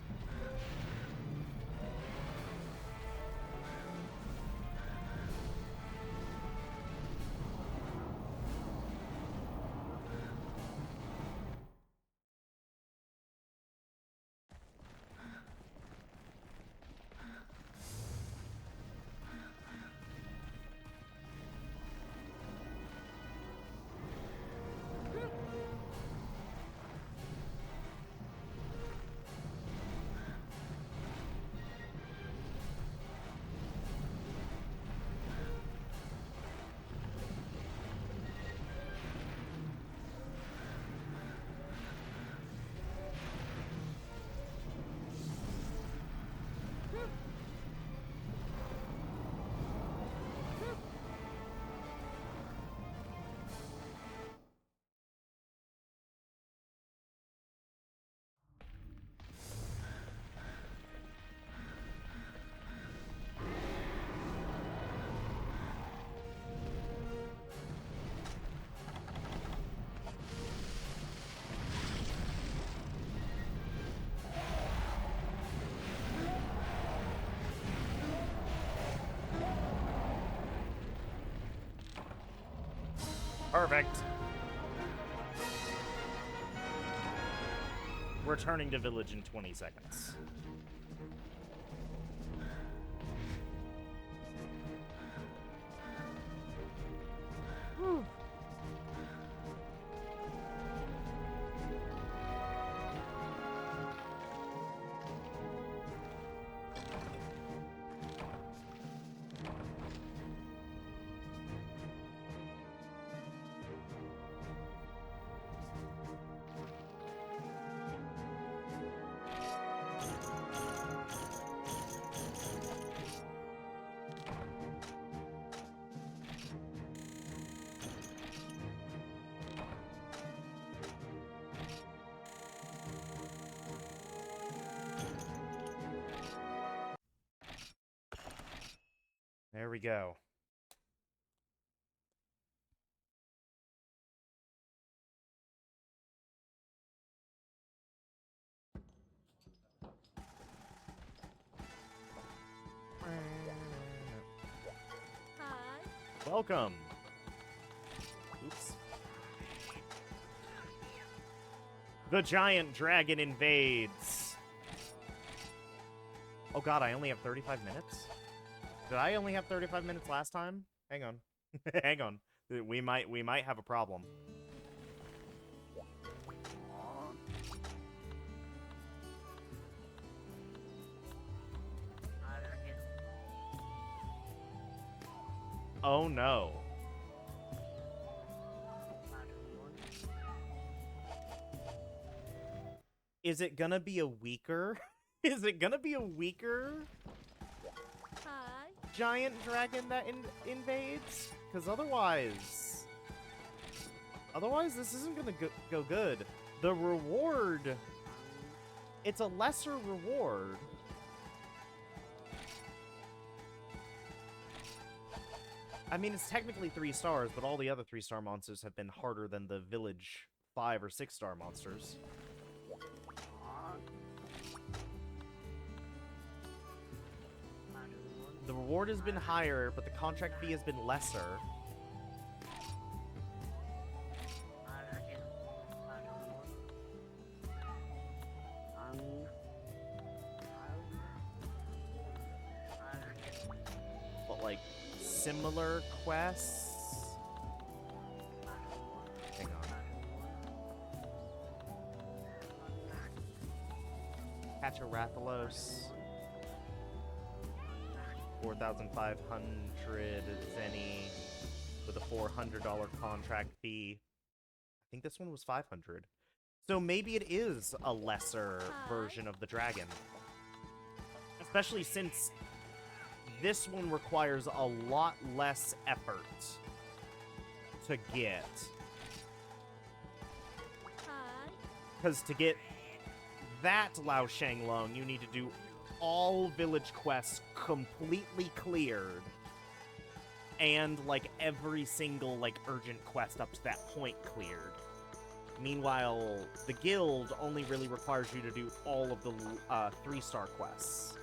Perfect. Returning to village in 20 seconds. Whew. There we go. Hi. Welcome. Oops. The giant dragon invades. Oh god, I only have 35 minutes? Did I only have 35 minutes last time? Hang on. Hang on. We might have a problem. Oh no. Is it gonna be a weaker? Is it gonna be a weaker Hi. giant dragon that invades? Because otherwise... Otherwise, this isn't gonna go good. The reward... It's a lesser reward. I mean, it's technically 3 stars, but all the other 3-star monsters have been harder than the village 5 or 6-star monsters. The reward has been higher, but the contract fee has been lesser. But, like, similar quests? Hang on. Catch a Rathalos. 4,500 Zenny with a $400 contract fee. I think this one was 500. So maybe it is a lesser version of the dragon. Especially since this one requires a lot less effort to get. Hi. Because to get that Lao Shanglong, you need to do all village quests completely cleared. And, like, every single, like, urgent quest up to that point cleared. Meanwhile, the guild only really requires you to do all of the 3-star quests.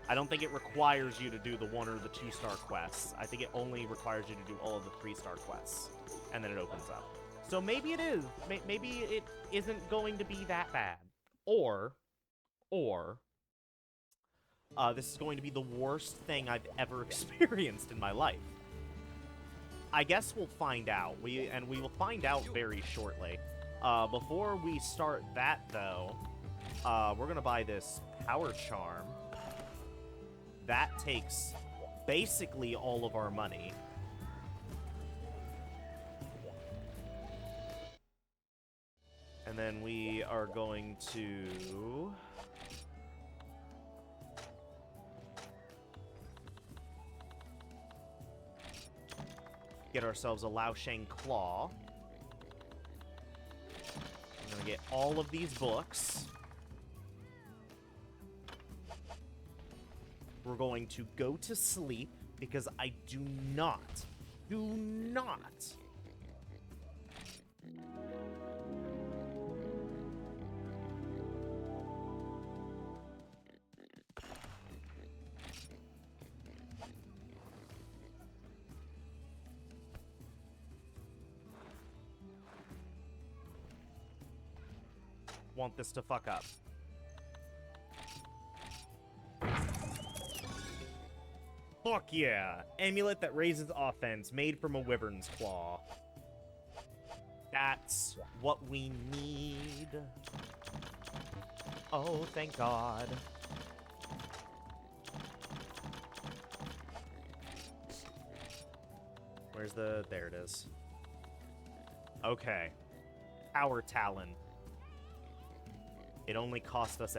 I don't think it requires you to do the 1 or the 2-star quests. I think it only requires you to do all of the 3-star quests. And then it opens up. So maybe it is. Maybe it isn't going to be that bad. Or, this is going to be the worst thing I've ever experienced in my life. I guess we'll find out. We will find out very shortly. Before we start that, though, we're gonna buy this Power Charm. That takes basically all of our money. And then we are going to... get ourselves a Lao Shang Claw. I'm gonna get all of these books. We're going to go to sleep because I do not want this to fuck up. Fuck yeah! Amulet that raises offense, made from a wyvern's claw. That's what we need. Oh, thank God. Where's the... there it is. Okay. Power Talon. It only cost us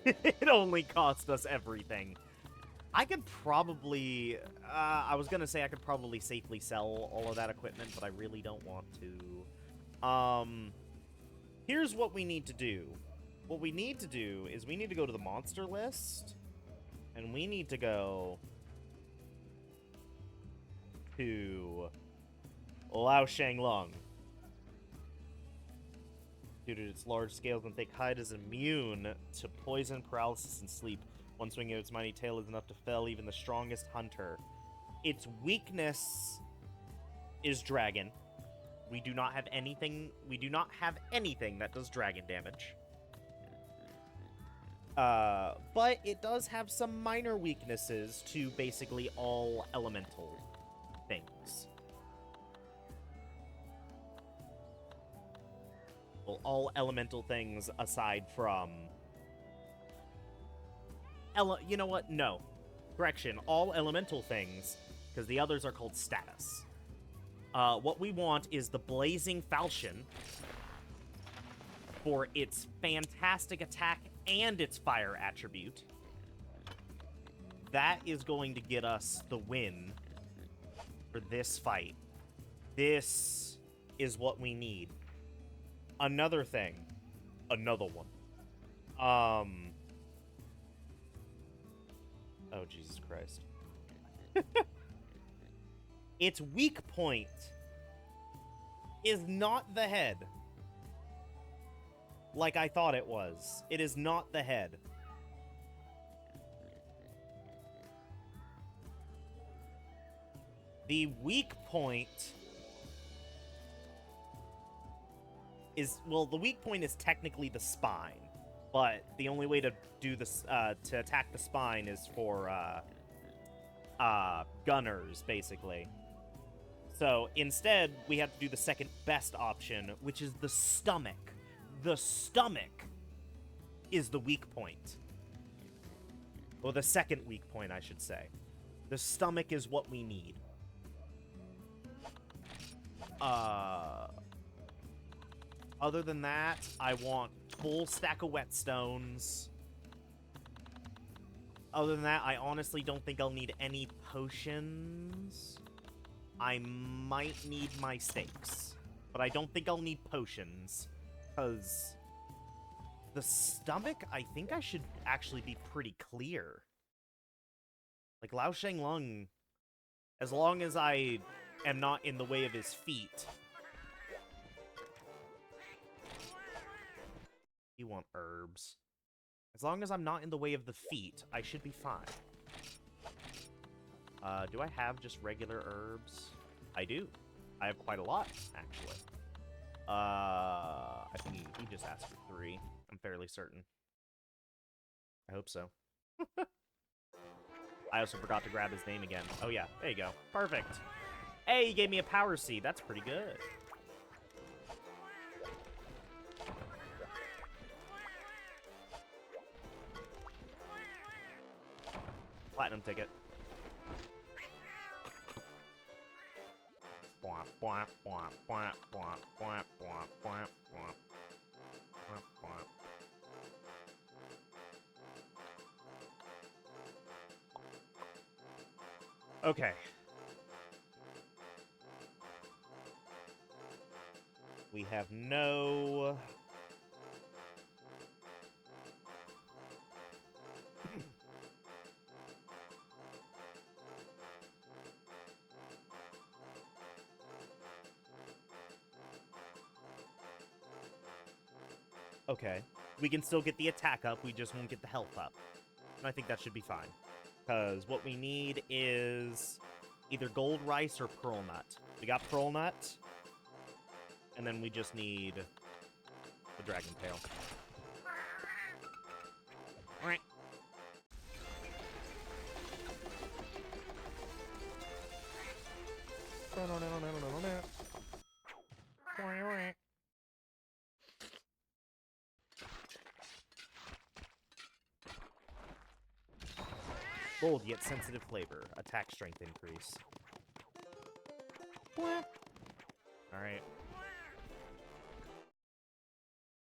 it only cost us everything. I could probably... I was gonna say I could probably safely sell all of that equipment, but I really don't want to. Here's what we need to do. What we need to do is we need to go to the monster list, and we need to go to Lao Shanglong. Due to its large scales and thick hide, is immune to poison, paralysis, and sleep. One swing of its mighty tail is enough to fell even the strongest hunter. Its weakness is dragon. We do not have anything that does dragon damage. But it does have some minor weaknesses to basically all elemental things. Well, all elemental things aside from... you know what? No. Correction. All elemental things because the others are called status. What we want is the Blazing Falchion for its fantastic attack and its fire attribute. That is going to get us the win for this fight. This is what we need. Another thing. Another one. Oh, Jesus Christ. Its weak point is not the head. Like I thought it was. It is not the head. The weak point is, well, the weak point is technically the spine, but the only way to do this, to attack the spine is for, gunners, basically. So, instead, we have to do the second best option, which is the stomach. The stomach is the weak point. Or the second weak point, I should say. The stomach is what we need. Other than that, I want full stack of whetstones. Other than that, I honestly don't think I'll need any potions. I might need my stakes, but I don't think I'll need potions, because the stomach, I think I should actually be pretty clear. Like, Lao Shenlong, as long as I am not in the way of his feet. You want herbs. As long as I'm not in the way of the feet, I should be fine. Do I have just regular herbs? I do. I have quite a lot, actually. I think he just asked for 3. I'm fairly certain. I hope so. I also forgot to grab his name again. Oh yeah, there you go. Perfect. Hey, he gave me a power seed. That's pretty good. Platinum ticket. Okay. We have no... Okay. We can still get the attack up, we just won't get the health up. And I think that should be fine. Because what we need is either gold rice or pearl nut. We got pearl nut. And then we just need the dragon tail. Alright. Bold yet sensitive flavor. Attack strength increase. Alright.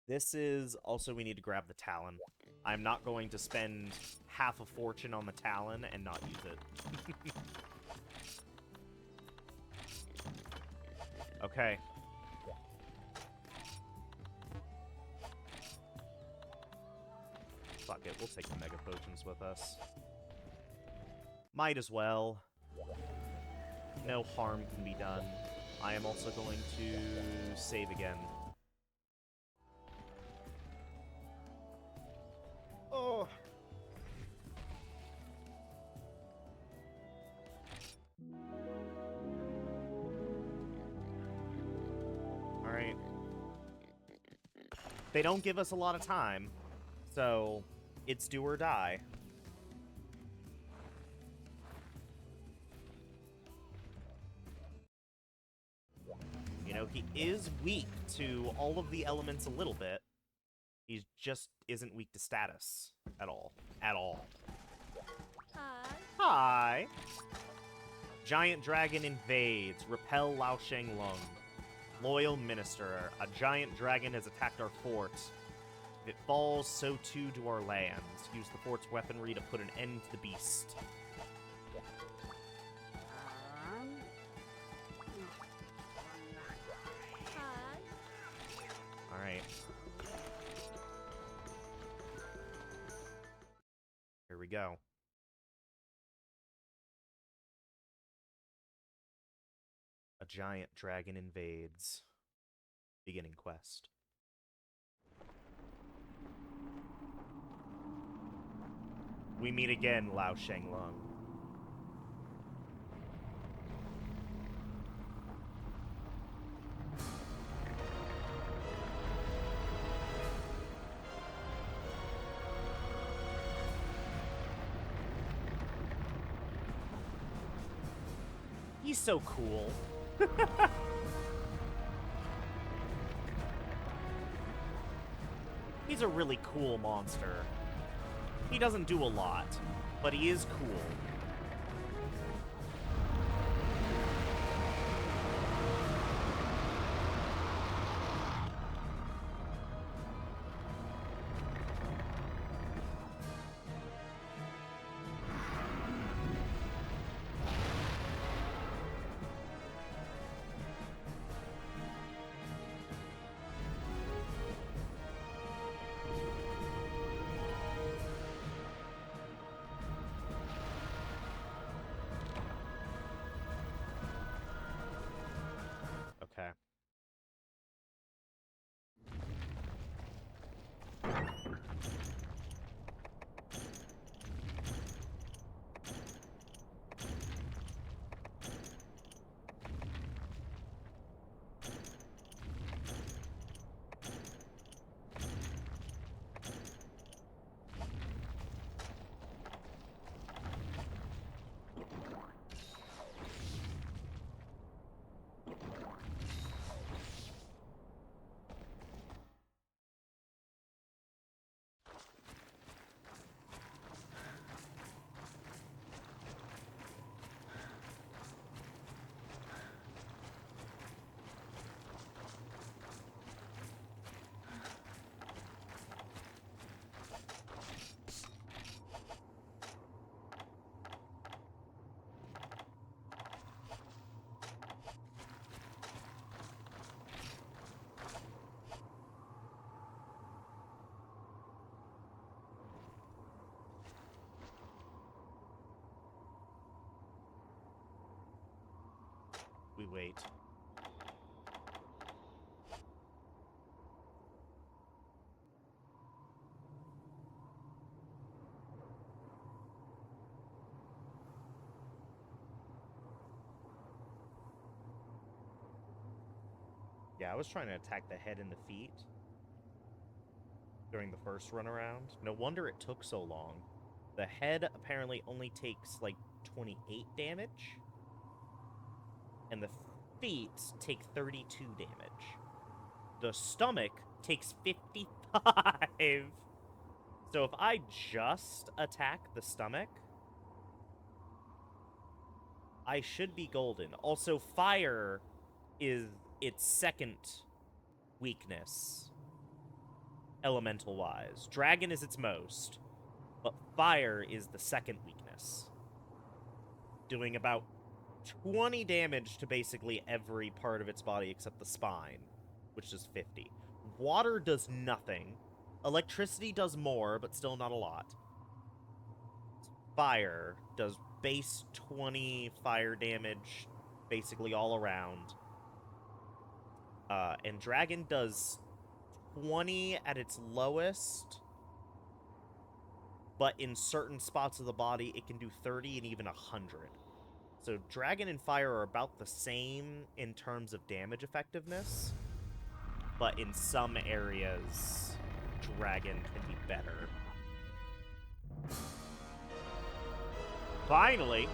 This is also, we need to grab the Talon. I'm not going to spend half a fortune on the Talon and not use it. Okay. Fuck it, we'll take the Mega Potions with us. Might as well. No harm can be done. I am also going to save again. Oh. Alright. They don't give us a lot of time, so it's do or die. You know, he is weak to all of the elements a little bit. He just isn't weak to status at all. At all. Hi. Hi. giant dragon invades. Repel Lao Shang Lung. Loyal Minister. A giant dragon has attacked our fort. If it falls, so too do our lands. Use the fort's weaponry to put an end to the beast. Hi. Alright. Here we go. A giant dragon invades. Beginning quest. We meet again, Lao Shanglung. He's so cool. He's a really cool monster. He doesn't do a lot, but he is cool. Okay. We wait. Yeah, I was trying to attack the head and the feet during the first run around. No wonder it took so long. The head apparently only takes like 28 damage. And the feet take 32 damage. The stomach takes 55. So if I just attack the stomach, I should be golden. Also, fire is its second weakness, elemental-wise. Dragon is its most, but fire is the second weakness. Doing about 20 damage to basically every part of its body except the spine, which is 50. Water does nothing. Electricity does more, but still not a lot. Fire does base 20 fire damage, basically all around. And Dragon does 20 at its lowest, but in certain spots of the body, it can do 30 and even 100. So Dragon and Fire are about the same in terms of damage effectiveness, but in some areas, Dragon can be better. Finally!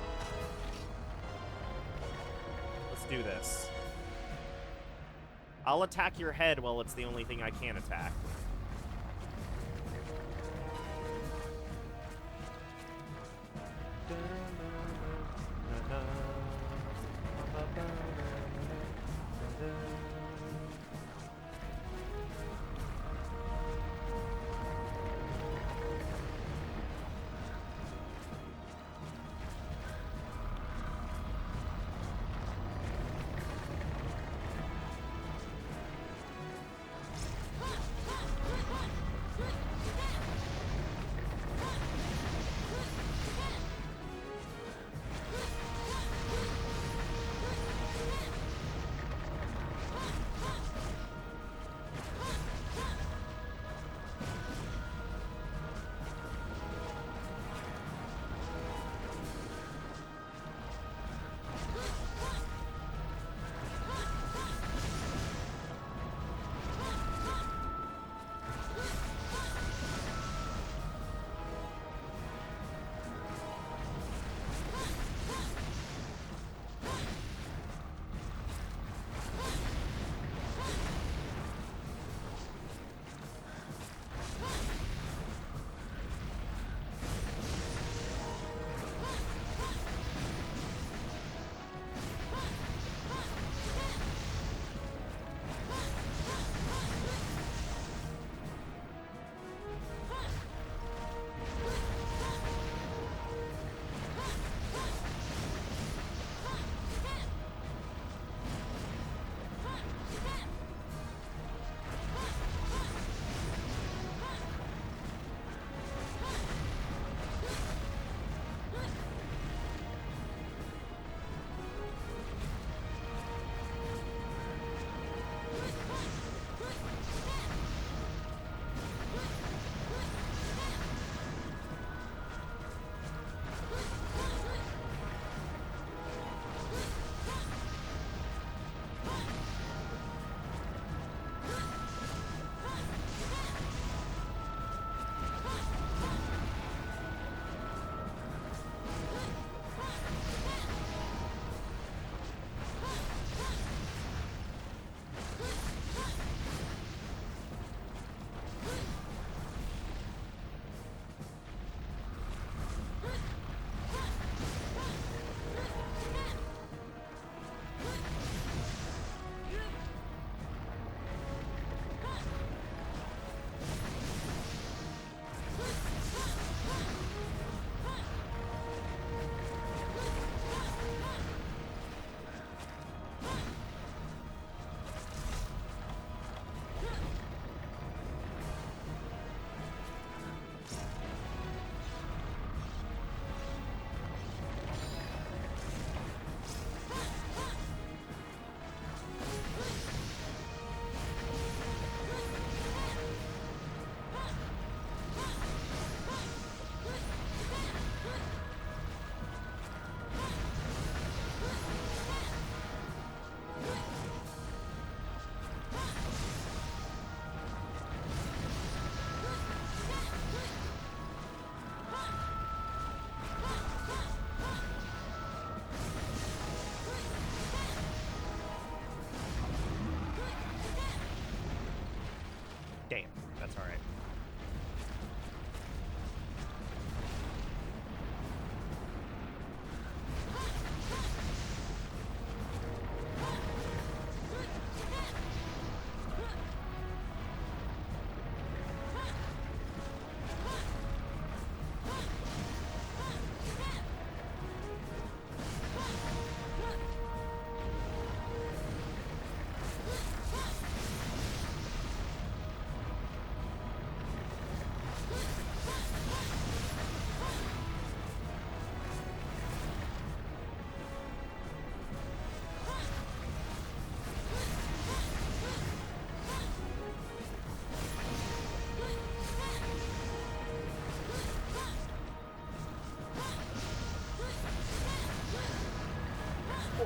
Let's do this. I'll attack your head while it's the only thing I can attack.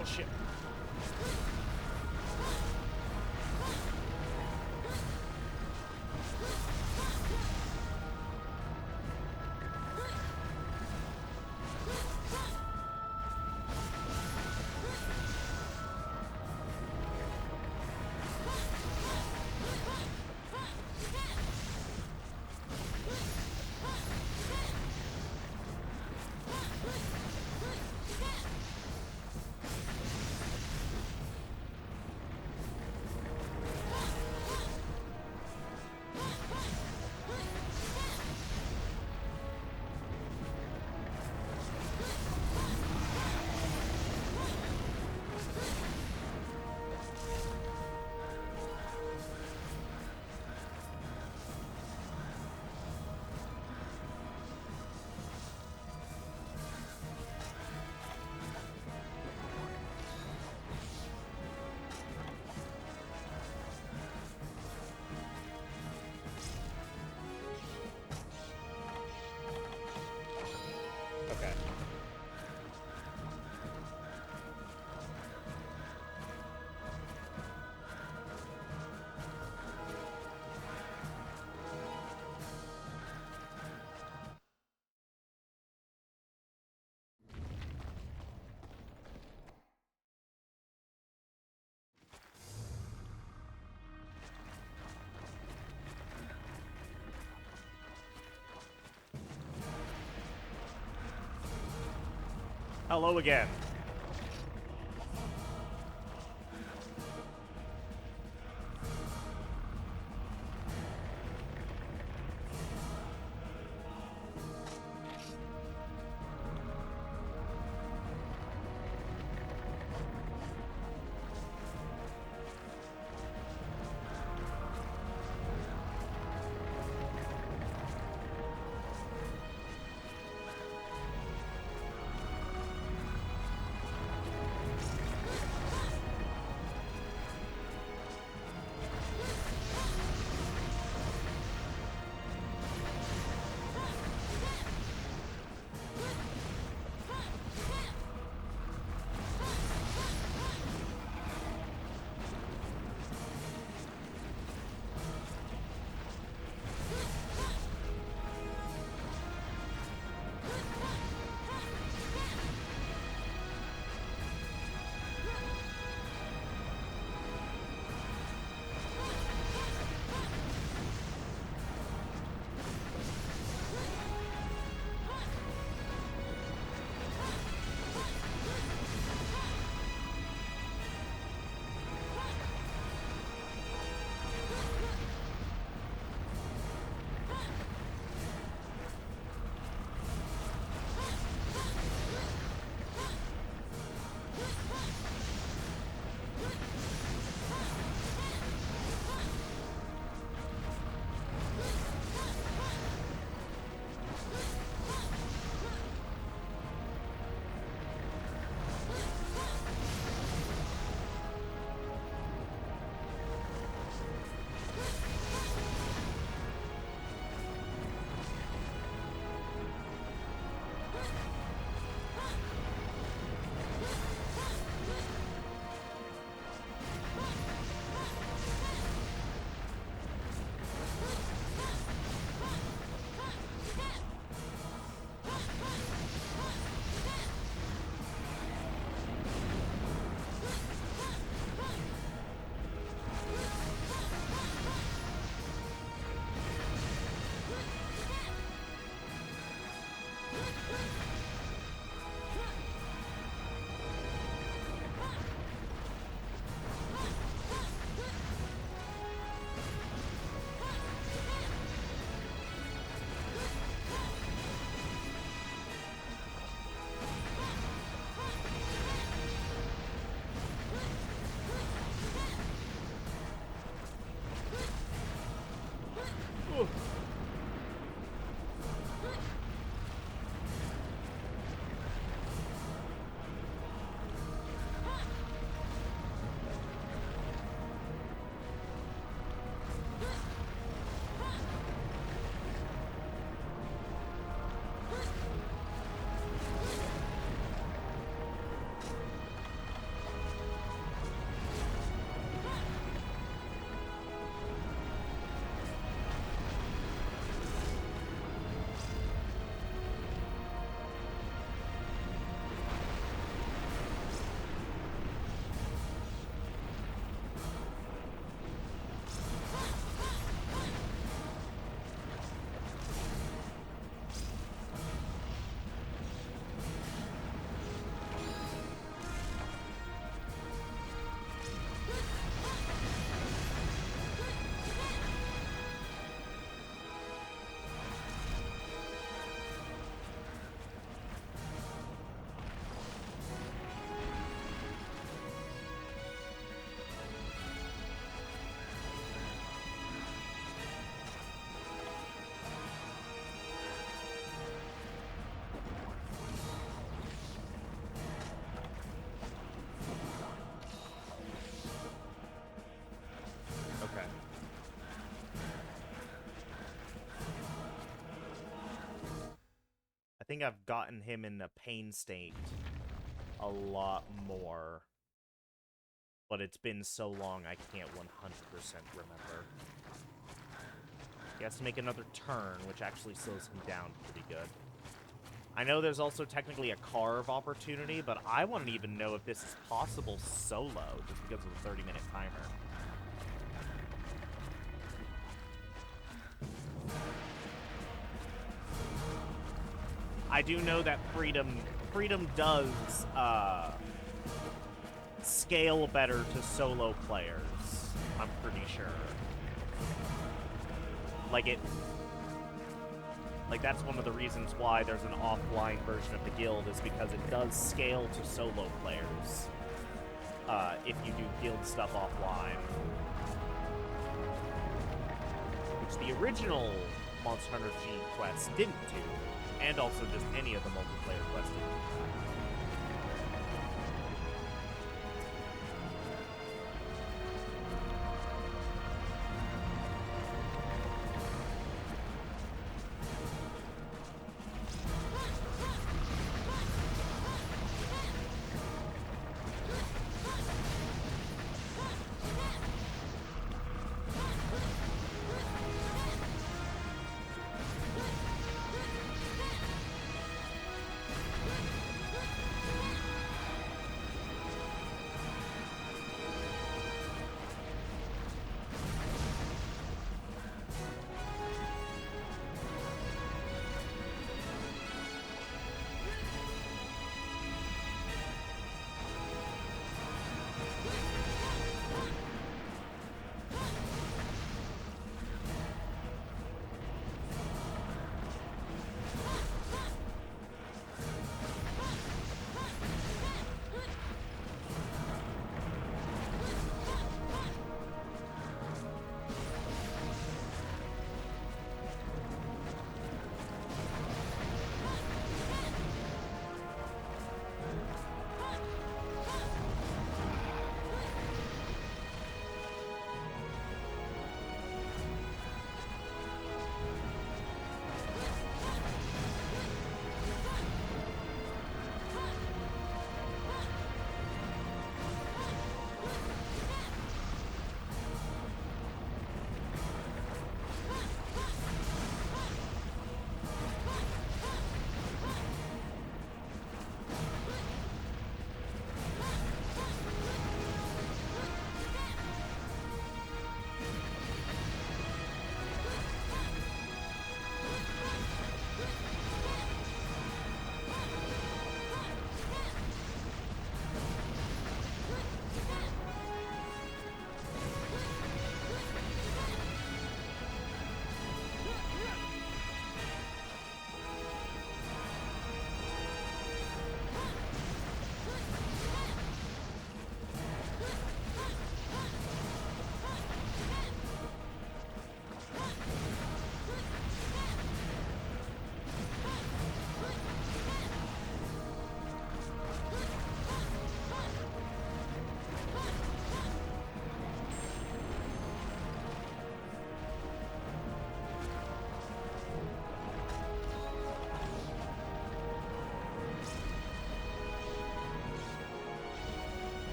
Oh, shit. Okay. Hello again. think I've gotten him in a pain state a lot more. But it's been so long, I can't 100% remember. He has to make another turn, which actually slows him down pretty good. I know there's also technically a carve opportunity, but I want to even know if this is possible solo, just because of the 30-minute timer. I do know that Freedom does scale better to solo players. I'm pretty sure. Like that's one of the reasons why there's an offline version of the guild, is because it does scale to solo players. If you do guild stuff offline. Which the original Monster Hunter G quest didn't do. And also just any of the multiplayer quests didn't do that.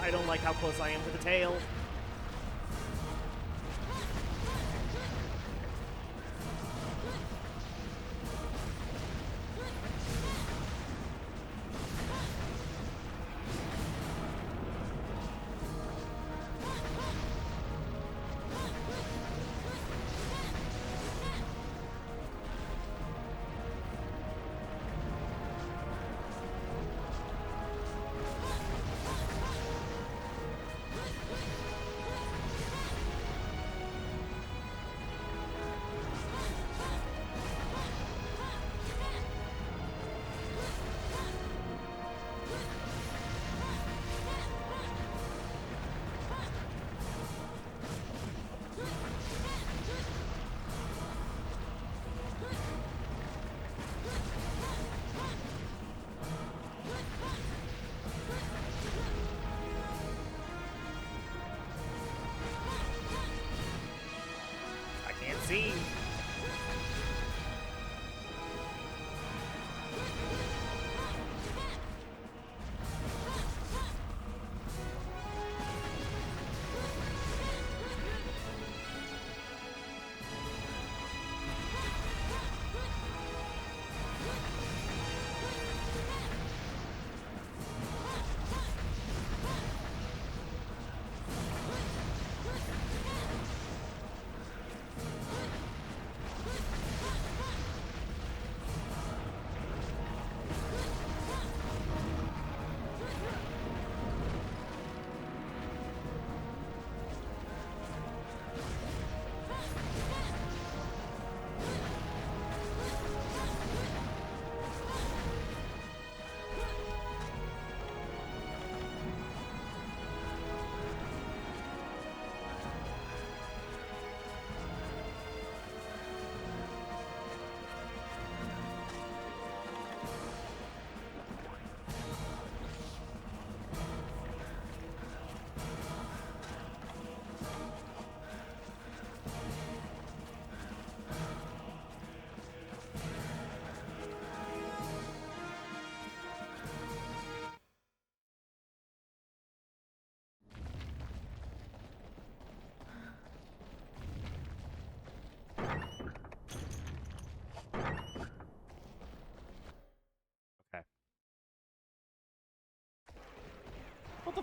I don't like how close I am to the tail.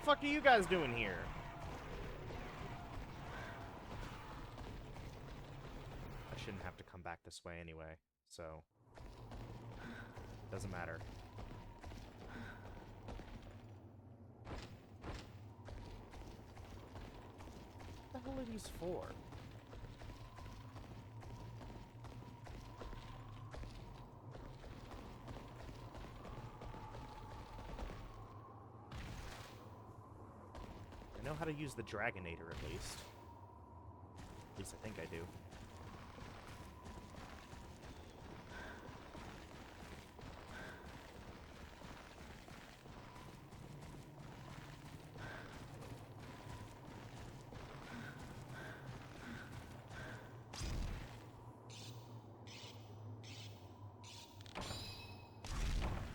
fuck are you guys doing here? I shouldn't have to come back this way anyway, so... Doesn't matter. What the hell are these for? I know how to use the Dragonator, at least. At least I think I do.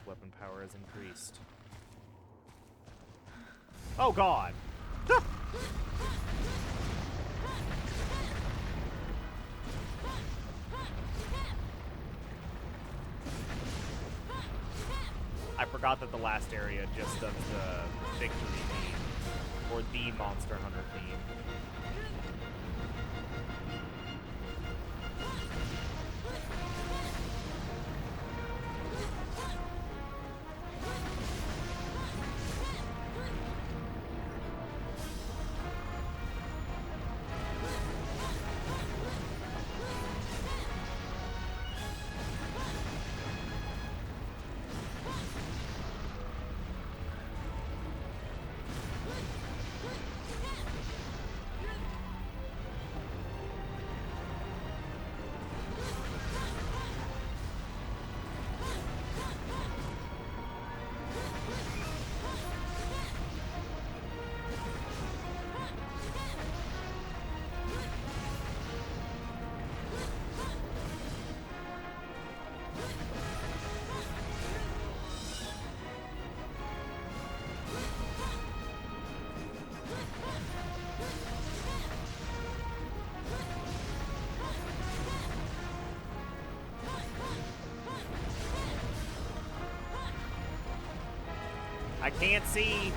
Weapon power has increased. Oh god! I forgot that the last area just does the victory theme, or the Monster Hunter theme. I can't see.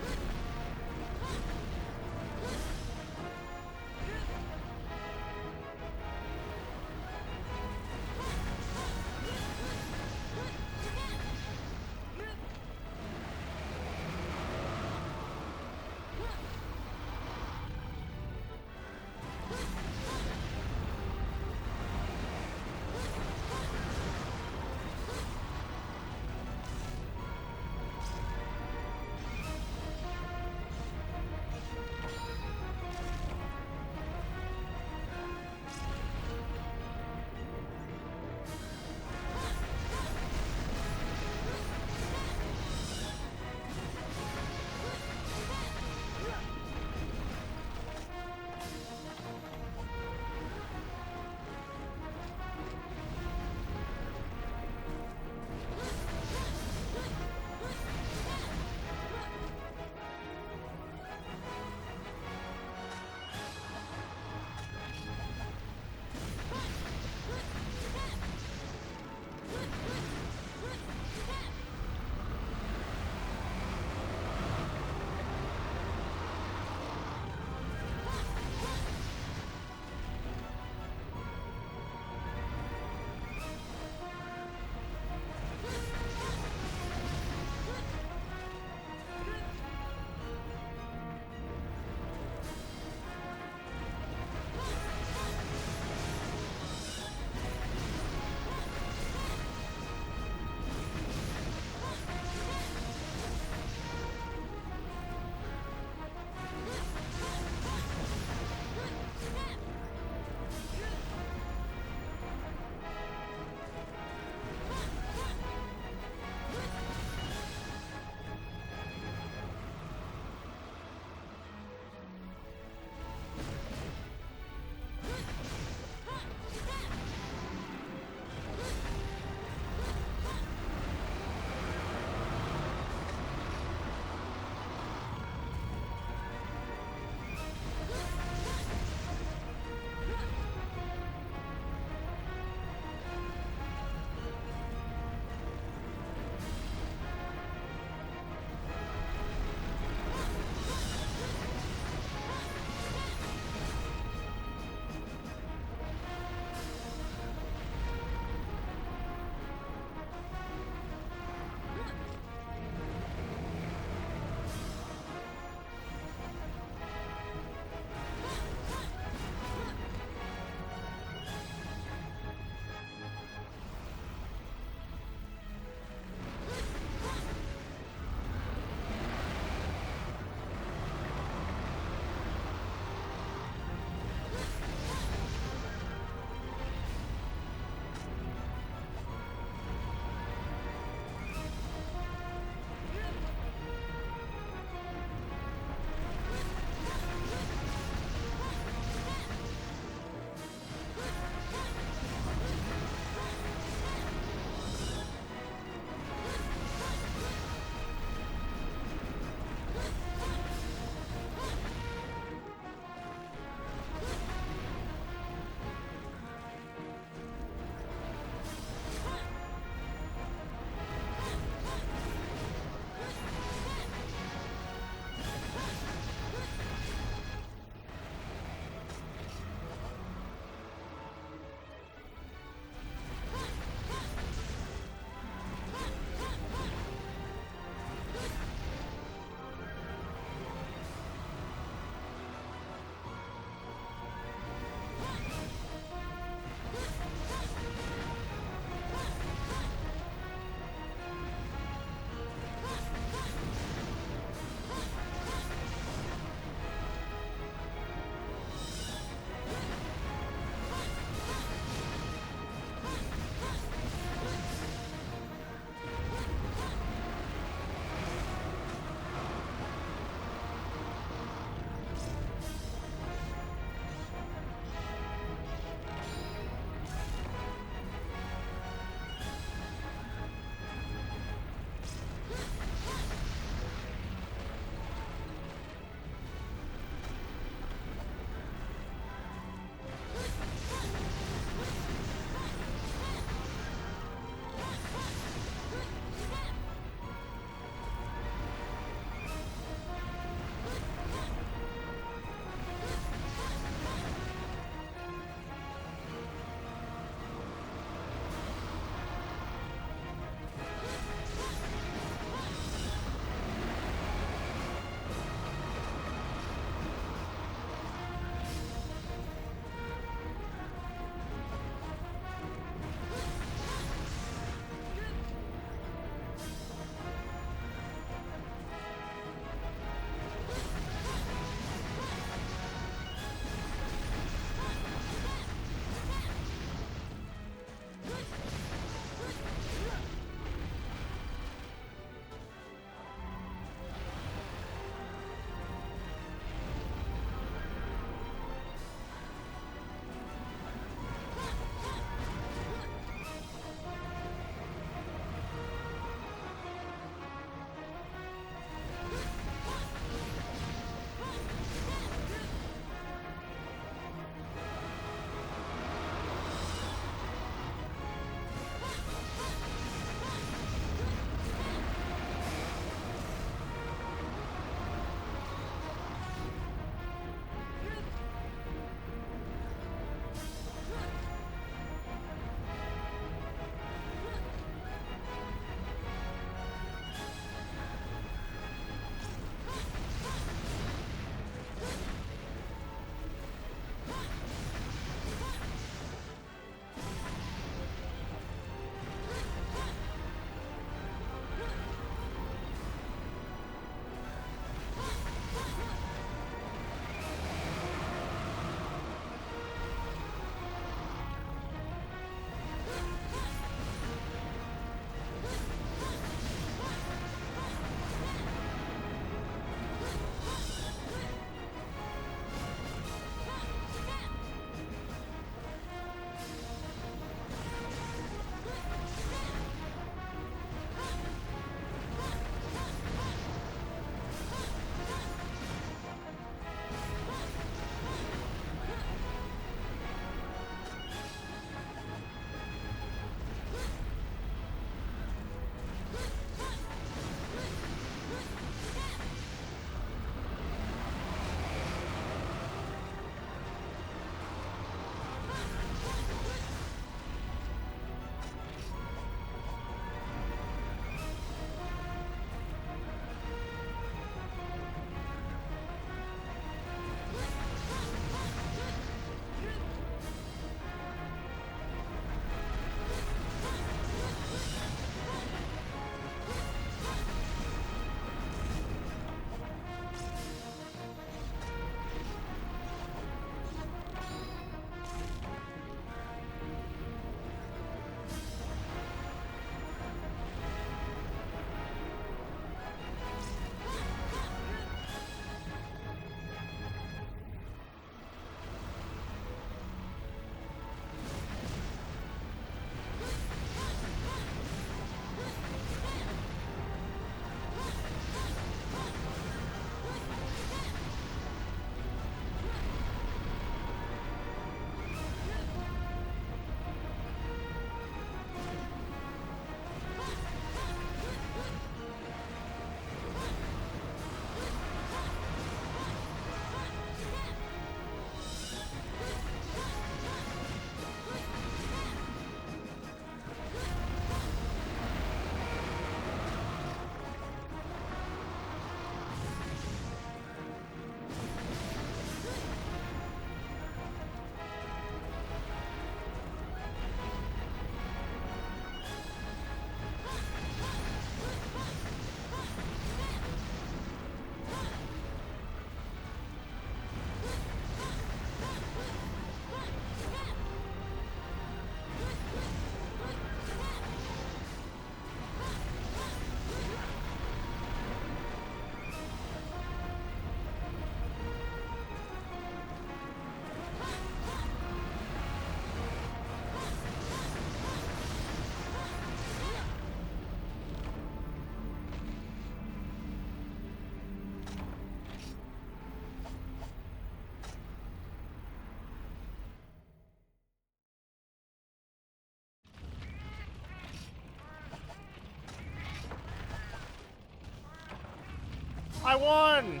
I won!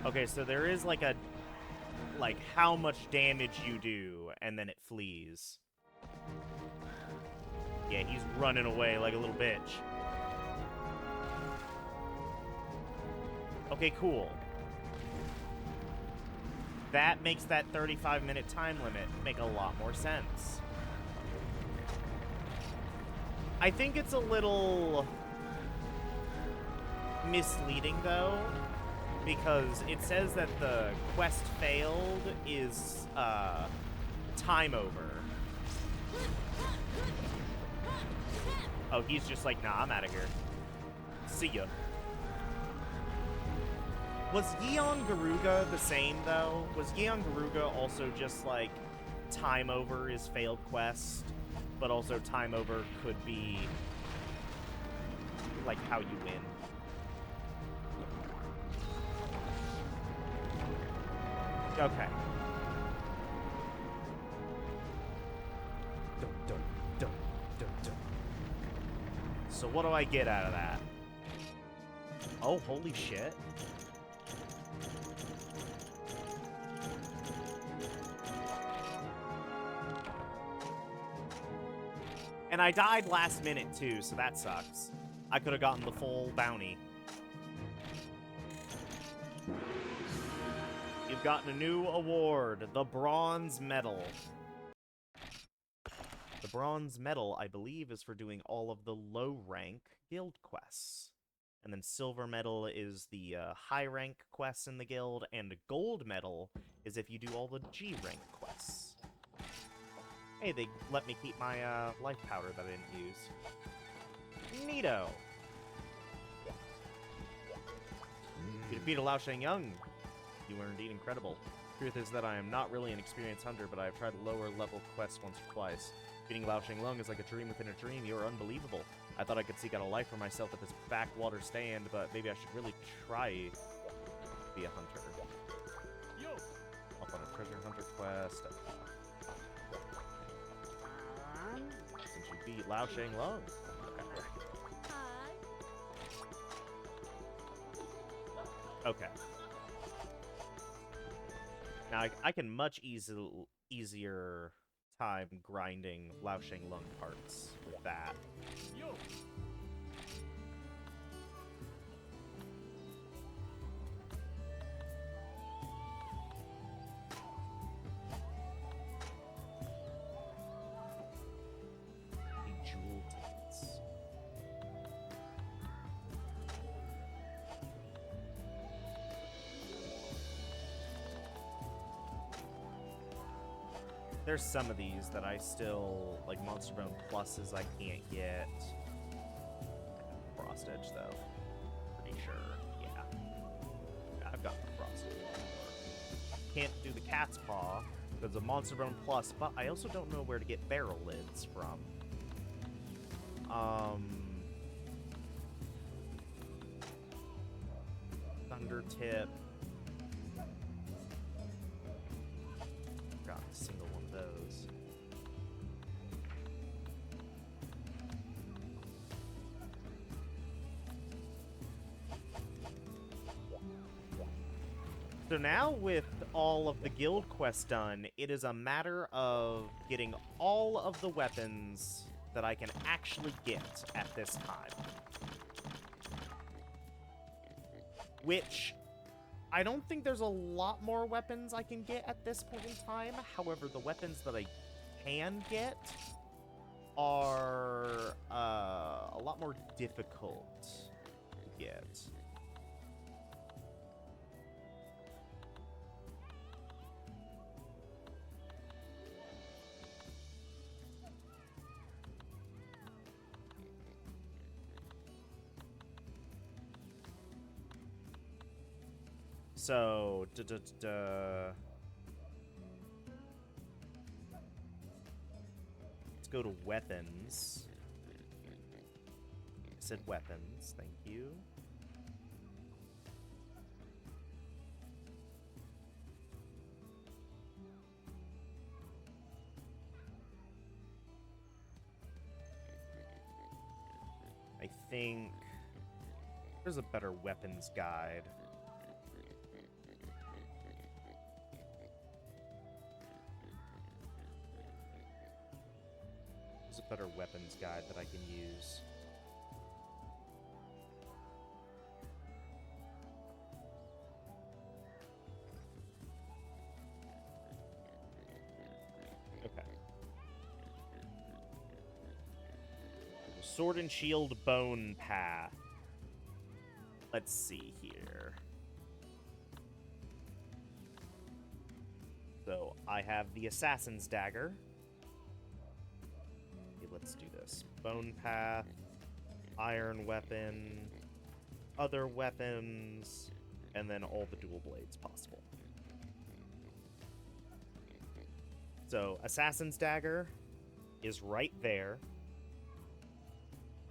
Okay, so there is like a... like how much damage you do, and then it flees. Yeah, he's running away like a little bitch. Okay, cool. That makes that 35-minute time limit make a lot more sense. I think it's a little misleading, though, because it says that the quest failed is time over. Oh, he's just like, nah, I'm out of here. See ya. Was Yeon Garuga the same, though? Was Yeon Garuga also just like time over is failed quest, but also time over could be like how you win? Okay. Dun, dun, dun, dun, dun. So what do I get out of that? Oh, holy shit. And I died last minute, too, so that sucks. I could have gotten the full bounty. You've gotten a new award, the Bronze Medal. The Bronze Medal, I believe, is for doing all of the low-rank guild quests. And then Silver Medal is the high-rank quests in the guild, and Gold Medal is if you do all the G-rank quests. Hey, they let me keep my life powder that I didn't use. Neato! You defeated Lao Shangyang. You were indeed incredible. Truth is that I am not really an experienced hunter, but I have tried lower level quests once or twice. Beating Lao Shangyang is like a dream within a dream. You are unbelievable. I thought I could seek out a life for myself at this backwater stand, but maybe I should really try to be a hunter. Up on a treasure hunter quest. Since you beat Lao Shangyang. Okay. Now, I can much easier time grinding Lao Shangyang parts with that. The jewel tents. There's some of these that I still, like Monster Bone Pluses, I can't get. Frost Edge, though. Pretty sure, yeah. I've got the Frost Edge before. Can't do the Cat's Paw because of Monster Bone Plus, but I also don't know where to get barrel lids from. Thunder Tip. Got a single one of those. So now with all of the guild quests done, it is a matter of getting all of the weapons that I can actually get at this time. Which, I don't think there's a lot more weapons I can get at this point in time. However, the weapons that I can get are a lot more difficult to get. So, let's go to weapons. I said weapons, thank you. I think there's a better weapons guide. There's a better weapons guide that I can use. Okay. Sword and Shield Bone Path. Let's see here. So, I have the Assassin's Dagger. Okay, let's do this. Bone Path, Iron Weapon, other weapons, and then all the dual blades possible. So, Assassin's Dagger is right there.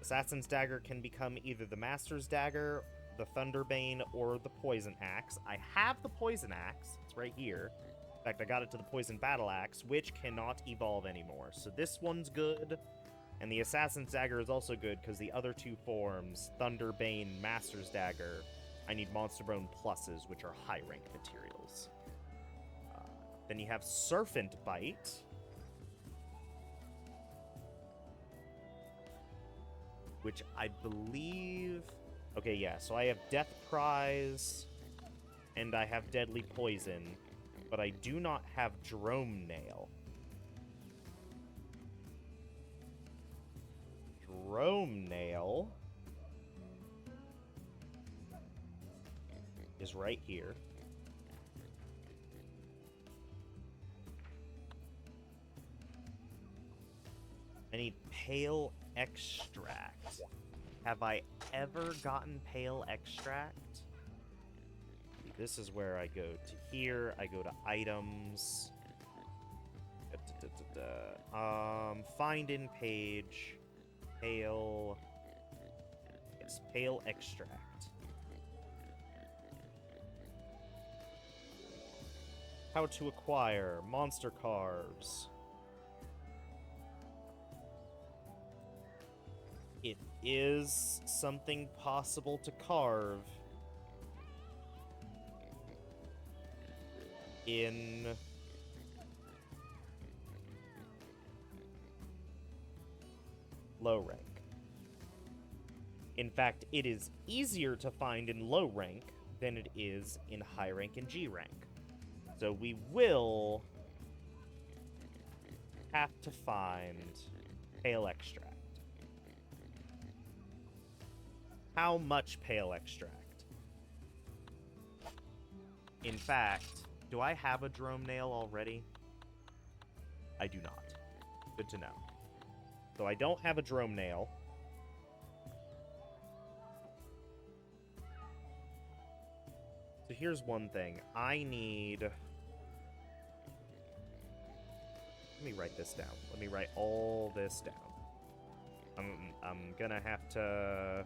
Assassin's Dagger can become either the Master's Dagger, the Thunderbane, or the Poison Axe. I have the Poison Axe. It's right here. In fact, I got it to the Poison Battle Axe, which cannot evolve anymore. So this one's good. And the Assassin's Dagger is also good because the other two forms, Thunderbane, Master's Dagger, I need Monster Bone Pluses, which are high-rank materials. Then you have Serpent Bite. Which I believe... Okay, yeah, so I have Death Prize, and I have Deadly Poison, but I do not have Drome Nail. Drome Nail is right here. I need Pale Extract. Have I ever gotten Pale Extract? This is where I go to here. I go to items. Find in page. Pale. Yes, Pale Extract. How to acquire monster carves. It is something possible to carve in low rank. In fact, it is easier to find in low rank than it is in high rank and G rank. So we will have to find Pale Extract. How much Pale Extract? In fact, do I have a Drome Nail already? I do not. Good to know. So I don't have a Drome Nail. So here's one thing. I need... Let me write this down. Let me write all this down. I'm gonna have to...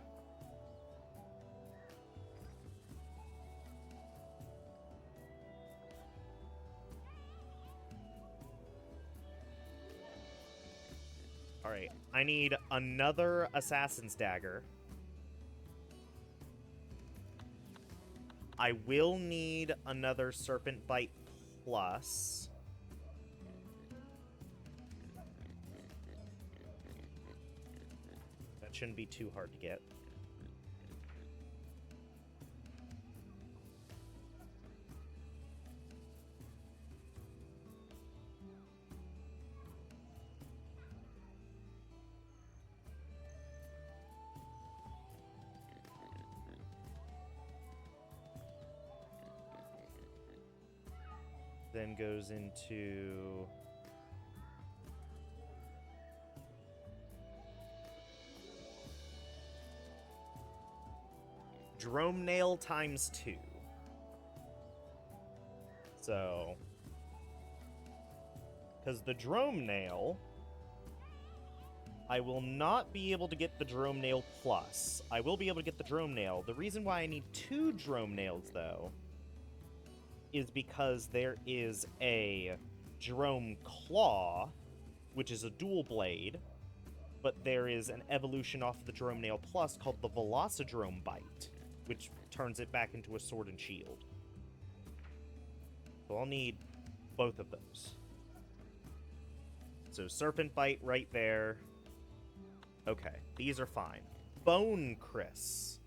Alright, I need another Assassin's Dagger. I will need another Serpent Bite Plus. That shouldn't be too hard to get. Then goes into Drome Nail times 2. So, because the Drome Nail, I will not be able to get the Drome Nail Plus. I will be able to get the Drome Nail. The reason why I need 2 Drome Nails, though, is because there is a Drome Claw, which is a dual blade, but there is an evolution off the Jerome Nail Plus called the Velocidrome Bite, which turns it back into a sword and shield. So I'll need both of those. So Serpent Bite right there. Okay, these are fine. Bone Criss.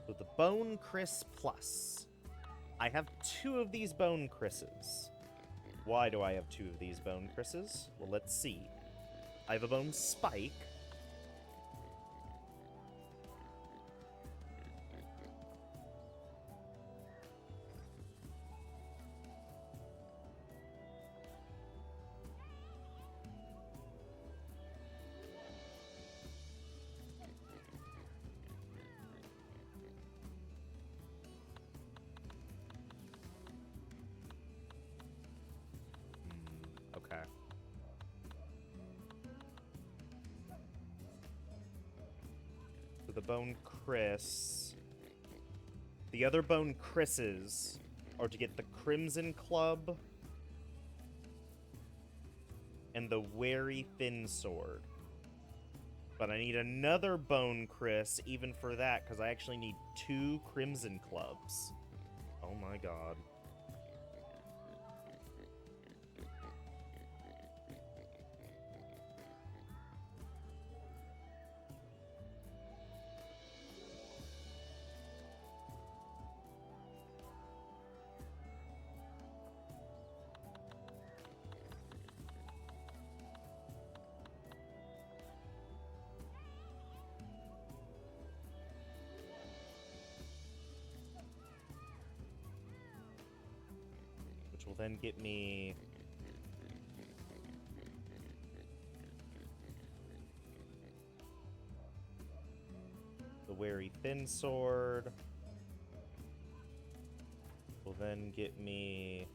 So the Bone Criss Plus. I have 2 of these Bone Crisses. Why do I have 2 of these Bone Crisses? Well, let's see. I have a Bone Spike. Okay. So the Bone Criss. The other Bone Crisses are to get the Crimson Club and the Wary Thin Sword. But I need another Bone Criss even for that, because I actually need 2 Crimson Clubs. Oh my god. Which will then get me the Wary Thin Sword. Will then get me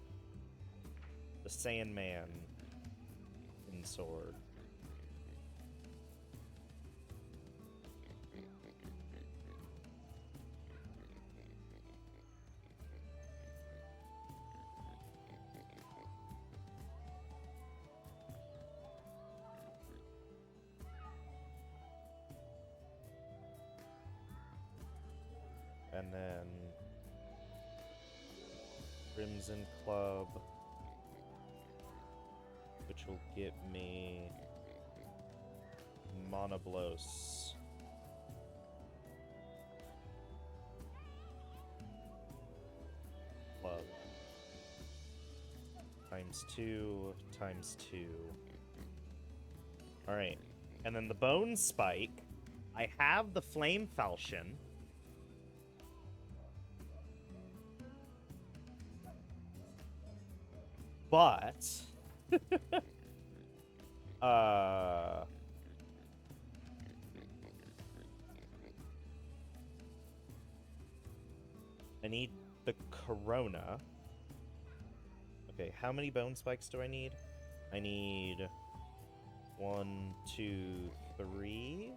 the Sandman Thin Sword. And then Crimson Club, which will get me Monoblos. Club. ×2, ×2. Alright. And then the Bone Spike. I have the Flame Falchion. But I need the Corona. Okay, how many Bone Spikes do I need? I need 1, 2, 3.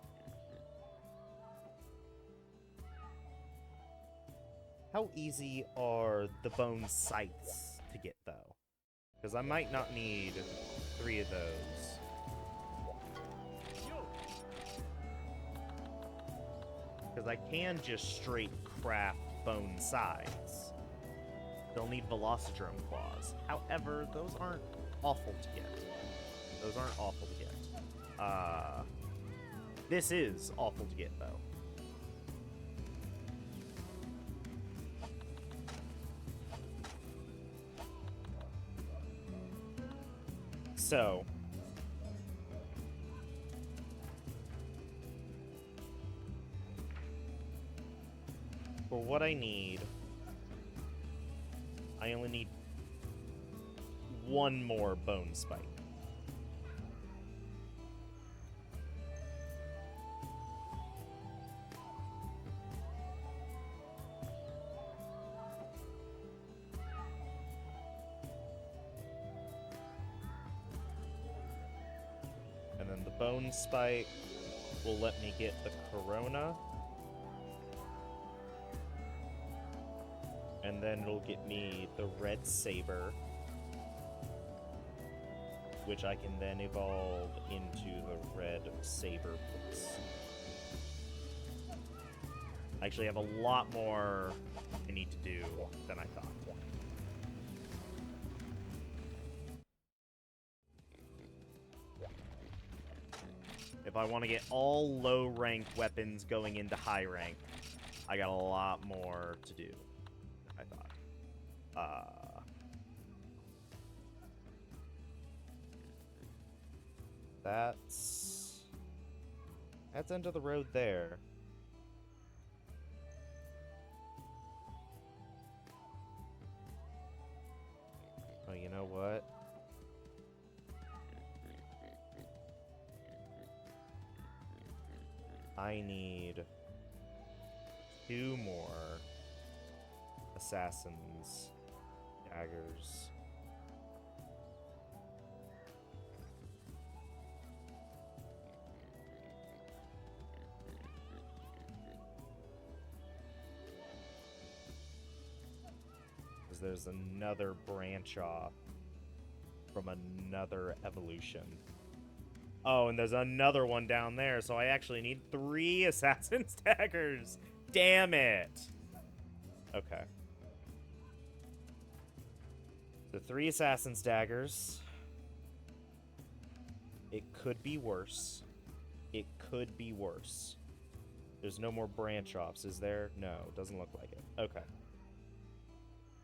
How easy are the Bone Scythes to get, though? Because I might not need 3 of those. Because I can just straight craft Bone Sides. They'll need Velocidrome Claws. However, those aren't awful to get. Those aren't awful to get. This is awful to get, though. So, for what I need, I only need 1 more Bone Spike. And then the Bone Spike will let me get the Corona. And then it'll get me the red saber, which I can then evolve into the red saber plus. I actually have a lot more I need to do than I thought. If I want to get all low rank weapons going into high rank, I got a lot more to do than I thought. That's end of the road there. Oh, you know what? I need 2 more assassins' daggers. Because there's another branch off from another evolution. Oh, and there's another one down there, so I actually need 3 assassin's daggers. Damn it. Okay. The 3 assassin's daggers. It could be worse. It could be worse. There's no more branch offs, is there? No, doesn't look like it. Okay.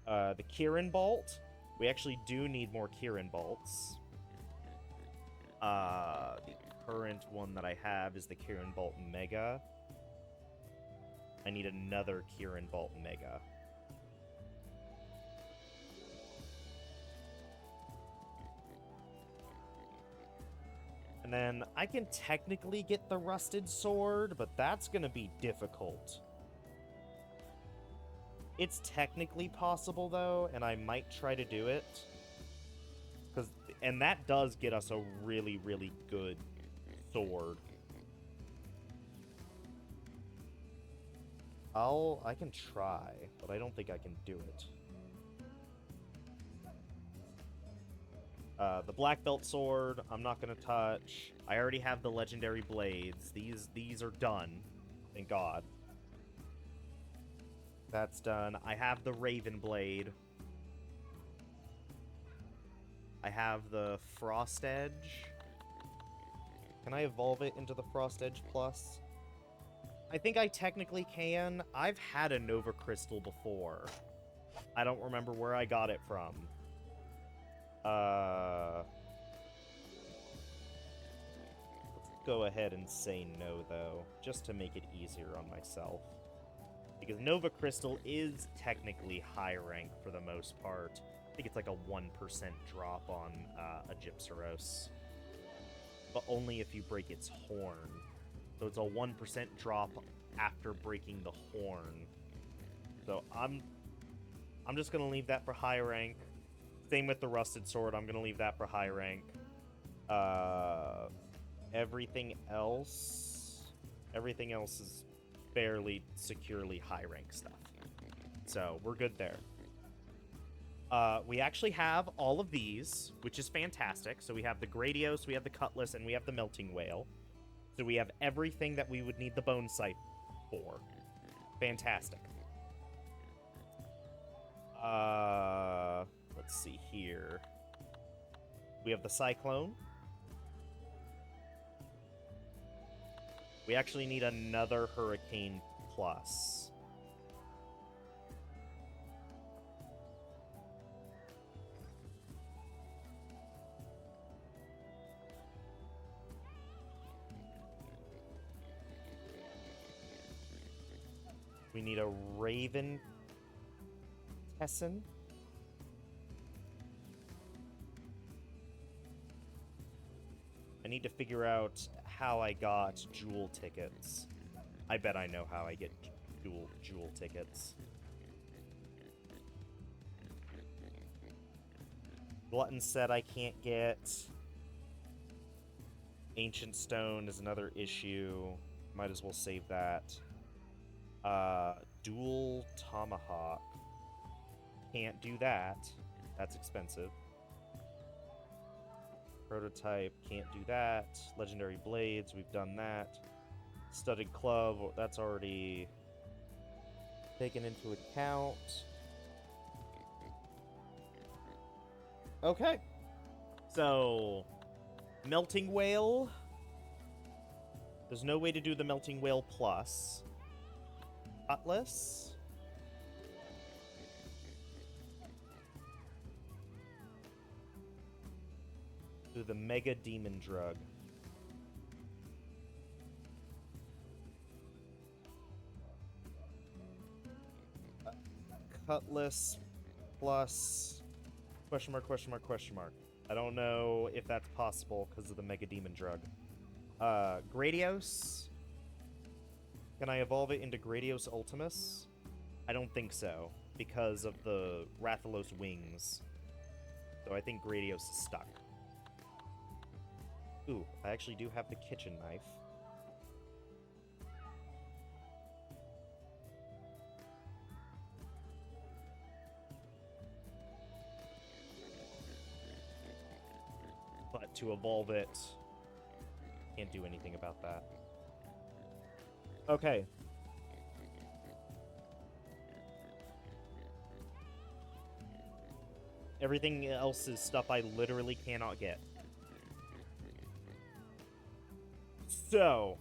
The Kirin Bolt. We actually do need more Kirin Bolts. The current one that I have is the Kirin Bolt Mega. I need another Kirin Bolt Mega. And then I can technically get the Rusted Sword, but that's gonna be difficult. It's technically possible, though, and I might try to do it. And that does get us a really, really good sword. I can try, but I don't think I can do it. The Black Belt Sword, I'm not gonna touch. I already have the Legendary Blades. These are done. Thank God. That's done. I have the Raven Blade. I have the Frost Edge. Can I evolve it into the Frost Edge Plus? I think I technically can. I've had a Nova Crystal before. I don't remember where I got it from. Let's go ahead and say no, though, just to make it easier on myself. Because Nova Crystal is technically high rank for the most part. I think it's like a 1% drop on a Gypsaros. But only if you break its horn. So it's a 1% drop after breaking the horn. So I'm just going to leave that for high rank. Same with the Rusted Sword. I'm going to leave that for high rank. Everything else is fairly securely high rank stuff. So we're good there. We actually have all of these, which is fantastic. So we have the Gradios, we have the Cutlass, and we have the Melting Whale. So we have everything that we would need the Bone Sight for. Fantastic. Let's see here. We have the Cyclone. We actually need another Hurricane Plus. We need a Raven Tessin. I need to figure out how I got Jewel tickets. I bet I know how I get Jewel tickets. Glutton said I can't get. Ancient Stone is another issue. Might as well save that. Dual Tomahawk. Can't do that. That's expensive. Prototype, can't do that. Legendary Blades, we've done that. Studded Club, that's already taken into account. Okay. So, Melting Whale. There's no way to do the Melting Whale plus. Cutlass. Do the Mega Demon Drug. Cutlass plus question mark, question mark, question mark. I don't know if that's possible because of the Mega Demon Drug. Gradios. Can I evolve it into Gradios Ultimus? I don't think so, because of the Rathalos wings. So I think Gradios is stuck. Ooh, I actually do have the kitchen knife. But to evolve it, can't do anything about that. Okay. Everything else is stuff I literally cannot get. So,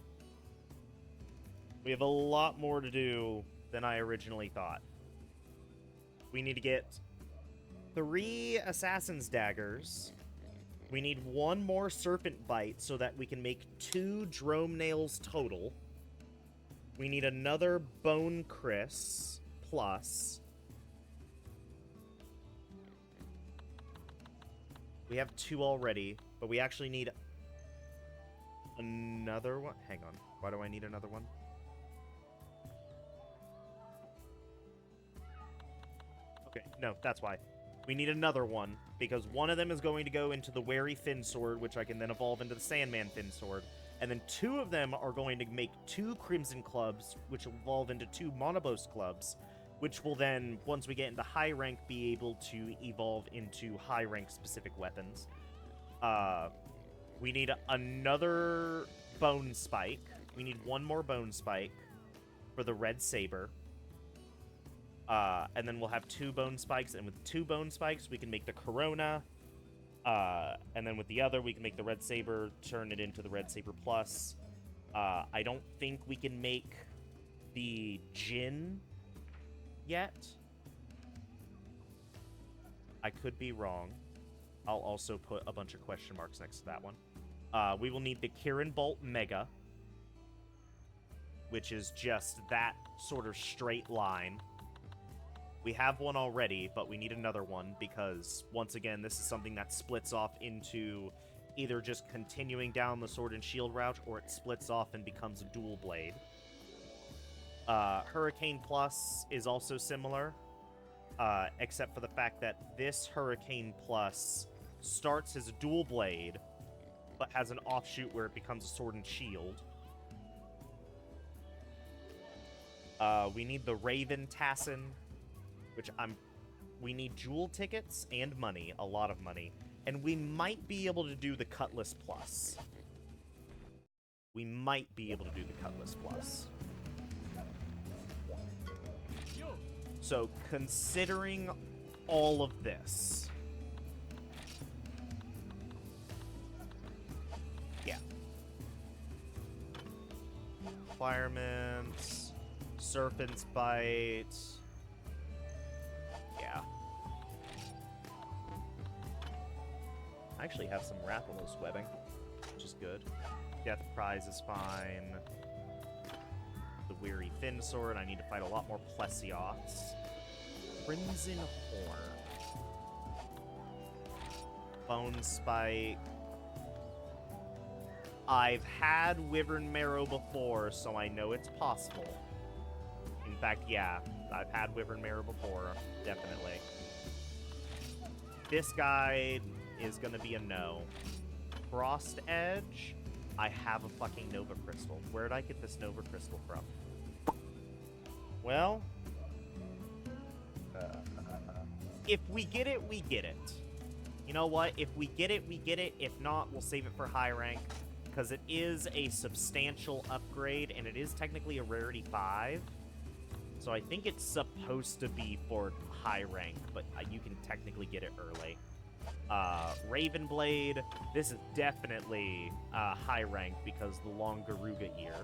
we have a lot more to do than I originally thought. We need to get 3 Assassin's Daggers. We need 1 more Serpent Bite so that we can make 2 Drome Nails total. We need another Bone Chris plus. We have 2 already, but we actually need another one. Hang on. Why do I need another one? Okay, no, that's why. We need another one, because one of them is going to go into the Wary Fin Sword, which I can then evolve into the Sandman Fin Sword. And then 2 of them are going to make 2 Crimson Clubs, which will evolve into 2 Monobos Clubs, which will then, once we get into high rank, be able to evolve into high rank specific weapons. We need another Bone Spike. We need 1 more Bone Spike for the Red Saber. And then we'll have 2 Bone Spikes, and with 2 Bone Spikes, we can make the Corona. And then with the other, we can make the Red Saber, turn it into the Red Saber Plus. I don't think we can make the Jin yet. I could be wrong. I'll also put a bunch of question marks next to that one. We will need the Kirin Bolt Mega, which is just that sort of straight line. We have one already, but we need another one because, once again, this is something that splits off into either just continuing down the Sword and Shield route, or it splits off and becomes a dual blade. Hurricane Plus is also similar, except for the fact that this Hurricane Plus starts as a dual blade, but has an offshoot where it becomes a Sword and Shield. We need the Raven Tassin, which we need jewel tickets and money, a lot of money. And we might be able to do the Cutlass Plus. We might be able to do the Cutlass Plus. So, considering all of this... Yeah. Requirements... Serpent's Bite... Yeah. I actually have some Rathalos webbing, which is good. Death Prize is fine. The Weary Fin Sword. I need to fight a lot more Plesioths. Crimson Horn. Bone Spike. I've had Wyvern Marrow before, so I know it's possible. In fact, yeah, I've had Wyvern Marrow before, definitely. This guy is gonna be a no. Frost Edge, I have a fucking Nova Crystal. Where did I get this Nova Crystal from? Well, if we get it, we get it. You know what? If we get it, we get it. If not, we'll save it for high rank, because it is a substantial upgrade, and it is technically a rarity 5. So I think it's supposed to be for high rank, but you can technically get it early. Raven Blade, this is definitely high rank because the long Garuga ear.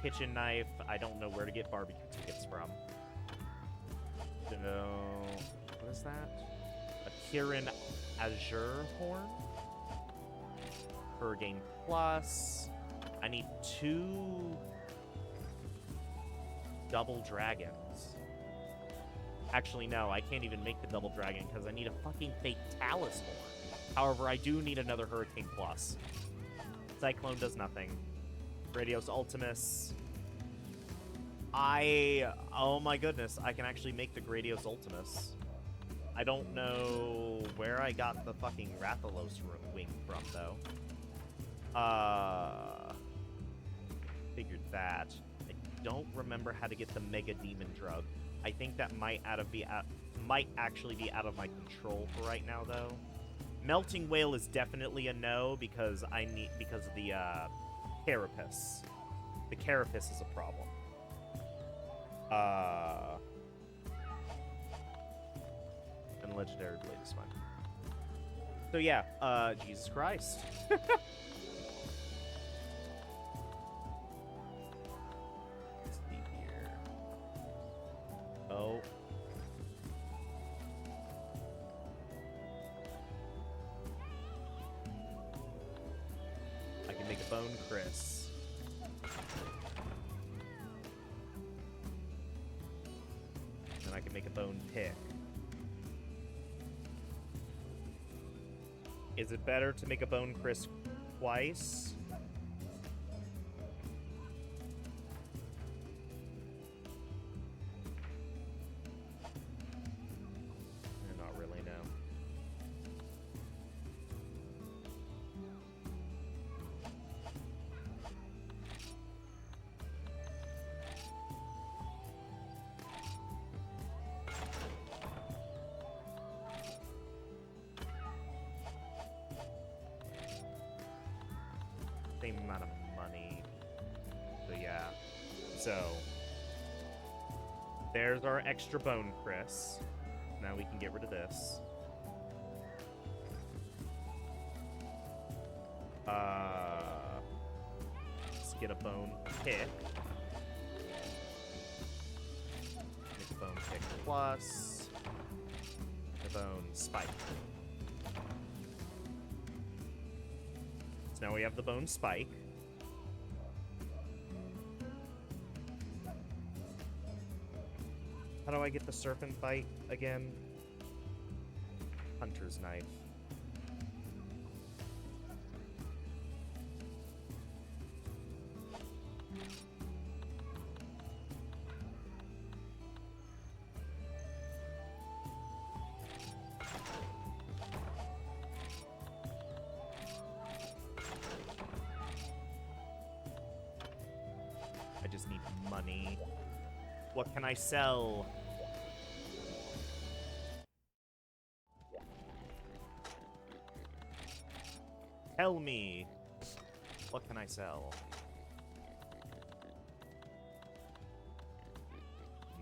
Kitchen Knife, I don't know where to get barbecue tickets from. So, what is that? A Kirin Azure Horn? Hurricane Plus. I need 2 double dragons. Actually, no, I can't even make the double dragon because I need a fucking Fatalis Horn. However, I do need another Hurricane Plus. Cyclone does nothing. Gradios Ultimus. Oh my goodness, I can actually make the Gradios Ultimus. I don't know where I got the fucking Rathalos wing from, though. Figured that. I don't remember how to get the Mega Demon Drug. I think that might actually be out of my control for right now, though. Melting Whale is definitely a no because of the Carapace. The Carapace is a problem. And Legendary Blade is fine. So yeah, Jesus Christ. Let's see here. Oh. I can make a Bone Chris. And I can make a Bone Pick. Is it better to make a Bone Chris twice? Not really, no. Same amount of money. So yeah. So there's our extra Bone Chris. Now we can get rid of this. Let's get a Bone Pick. Make a Bone Pick Plus. A Bone Spike. So now we have the Bone Spike. How do I get the Serpent Bite again? Hunter's Knife. I just need money. What can I sell? Tell me. What can I sell?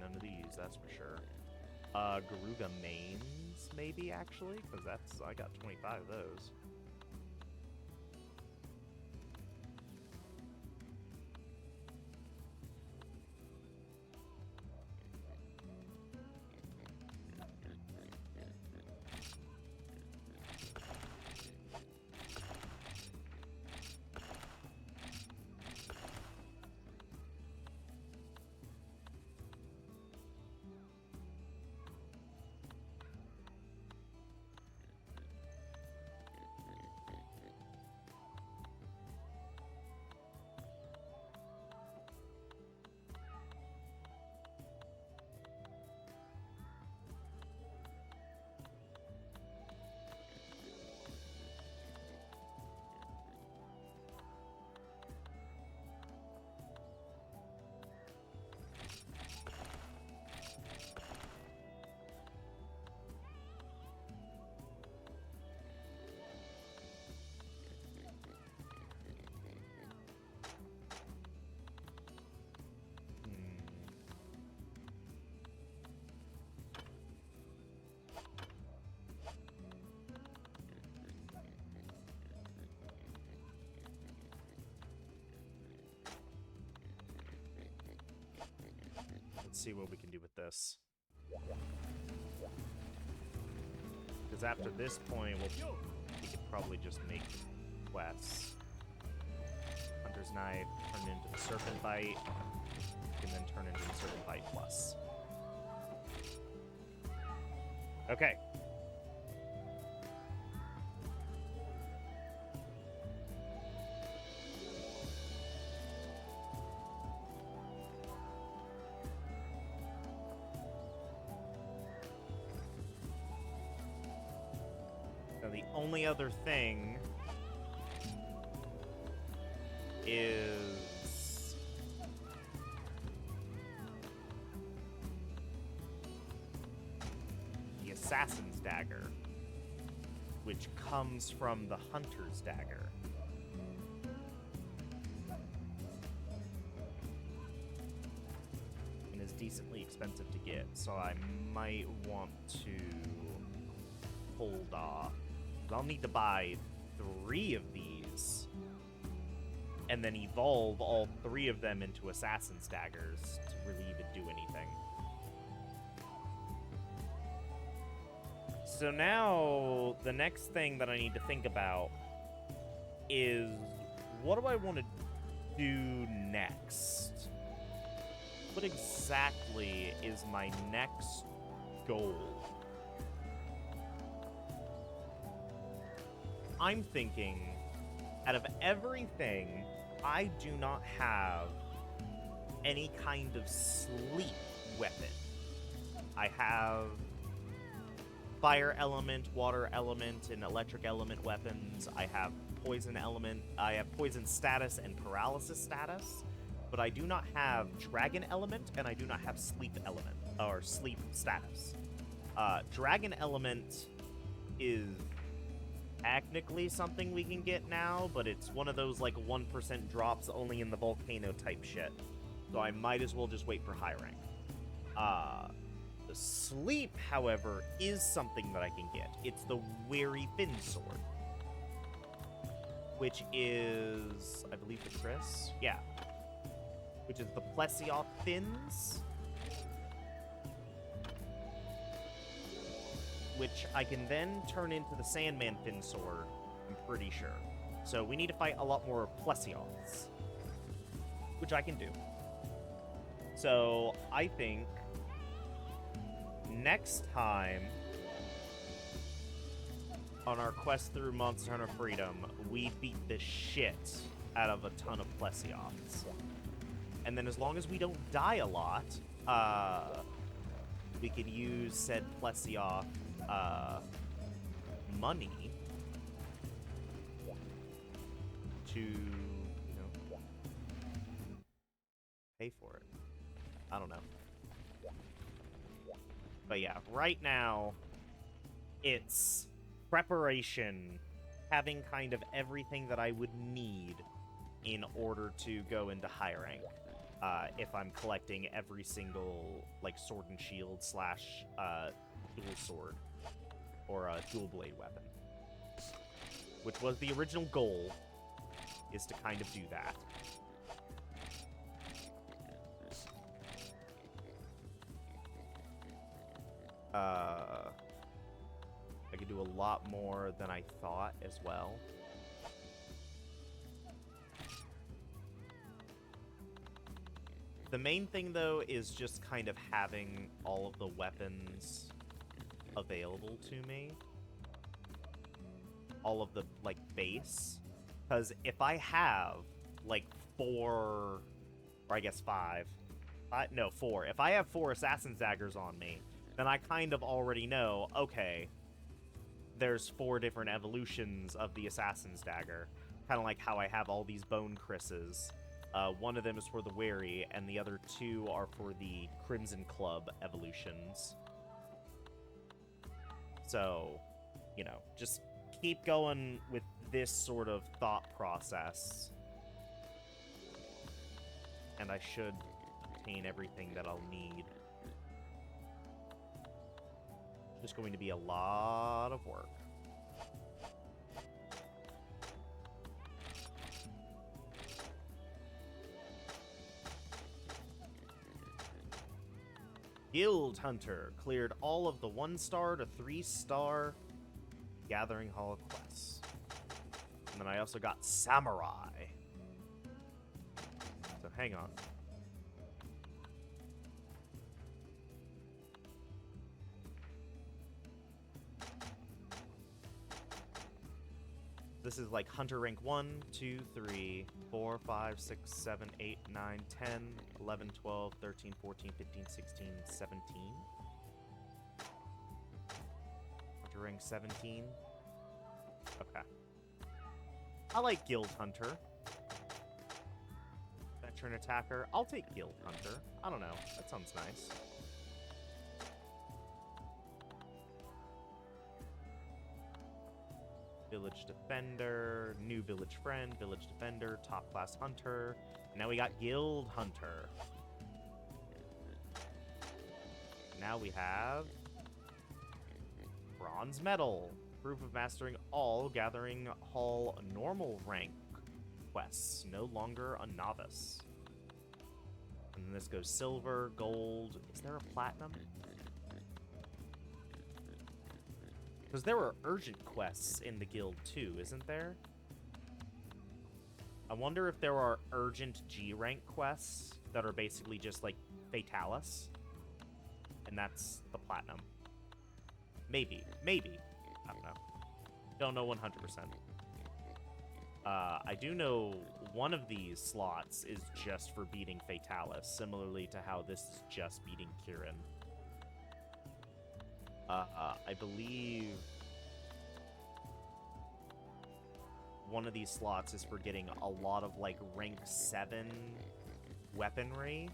None of these, that's for sure. Garuga mains, maybe, actually? Because I got 25 of those. Let's see what we can do with this. Because after this point, we could probably just make quests. Hunter's Knife, turn into the Serpent Bite, and then turn into the Serpent Bite Plus. Okay. Now the only other thing is the Assassin's Dagger, which comes from the Hunter's Dagger. And is decently expensive to get, so I might want to hold off. I'll need to buy 3 of these and then evolve all 3 of them into Assassin's Daggers to really even do anything. So now, the next thing that I need to think about is, what do I want to do next? What exactly is my next goal? I'm thinking, out of everything, I do not have any kind of sleep weapon. I have fire element, water element, and electric element weapons. I have poison element. I have poison status and paralysis status, but I do not have dragon element, and I do not have sleep element, or sleep status. Dragon element is technically something we can get now, but it's one of those like 1% drops only in the volcano type shit. So I might as well just wait for high rank. The sleep, however, is something that I can get. It's the Weary Fin Sword, which is, I believe, the Chris? Yeah. Which is the Plesioth Fins, which I can then turn into the Sandman Fin Sword, I'm pretty sure. So we need to fight a lot more Plesioths, which I can do. So I think next time on our quest through Monster Hunter Freedom, we beat the shit out of a ton of Plesioths. And then as long as we don't die a lot, we could use said Plesioth money to, you know, pay for it. I don't know. But yeah, right now, it's preparation, having kind of everything that I would need in order to go into high rank. If I'm collecting every single, like, sword and shield slash dual sword or a dual blade weapon, which was the original goal, is to kind of do that. I could do a lot more than I thought as well. The main thing, though, is just kind of having all of the weapons available to me. All of the, like, base. Because if I have, like, 4, or I guess 5. No, 4. If I have 4 Assassin's Daggers on me, then I kind of already know, okay, there's 4 different evolutions of the Assassin's Dagger. Kind of like how I have all these Bone Chris's. One of them is for the Wary, and the other 2 are for the Crimson Club evolutions. So, you know, just keep going with this sort of thought process, and I should obtain everything that I'll need. It's just going to be a lot of work. Guild Hunter cleared all of the 1-star to 3-star Gathering Hall quests. And then I also got Samurai. So hang on. This is like Hunter rank 1, 2, 3, 4, 5, 6, 7, 8, 9, 10, 11, 12, 13, 14, 15, 16, 17. Hunter rank 17. Okay. I like Guild Hunter. Veteran Attacker. I'll take Guild Hunter. I don't know. That sounds nice. Village Defender, new Village Friend, Village Defender, Top Class Hunter. Now we got Guild Hunter. Now we have Bronze Medal. Proof of mastering all Gathering Hall normal rank quests. No longer a novice. And then this goes silver, gold. Is there a platinum? Because there were urgent quests in the guild too, isn't there? I wonder if there are urgent G rank quests that are basically just like Fatalis. And that's the platinum. Maybe. Maybe. I don't know. Don't know 100%. I do know one of these slots is just for beating Fatalis, similarly to how this is just beating Kirin. I believe one of these slots is for getting a lot of, like, rank 7 weaponry,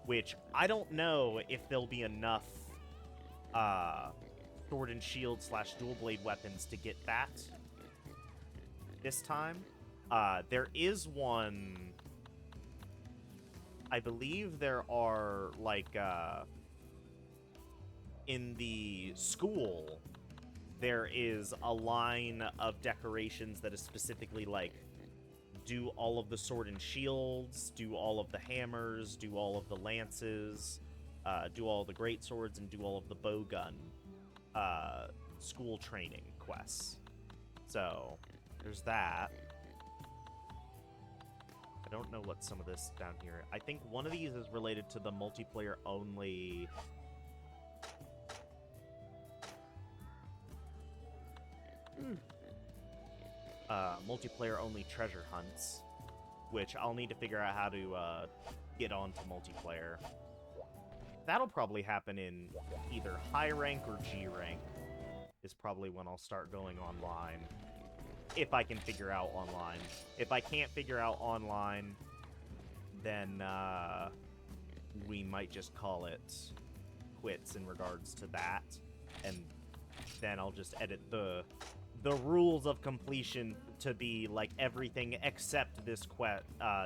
which I don't know if there'll be enough, sword and shield / dual blade weapons to get that this time. There is one... I believe there are, like, in the school, there is a line of decorations that is specifically, like, do all of the sword and shields, do all of the hammers, do all of the lances, do all the great swords, and do all of the bowgun school training quests. So, there's that. I don't know what some of this down here... I think one of these is related to the multiplayer only... multiplayer only treasure hunts, which I'll need to figure out how to get onto multiplayer. That'll probably happen in either high rank or G rank, is probably when I'll start going online. If I can figure out online. If I can't figure out online, then we might just call it quits in regards to that, and then I'll just edit the rules of completion to be like everything except this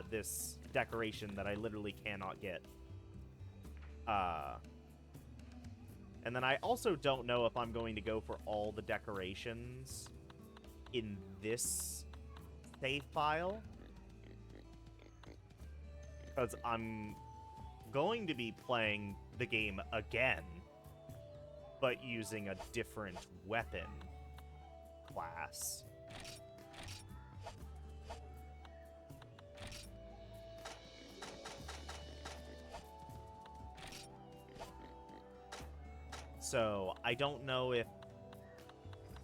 this decoration that I literally cannot get. And then I also don't know if I'm going to go for all the decorations in this save file, because I'm going to be playing the game again, but using a different weapon class. So, I don't know if,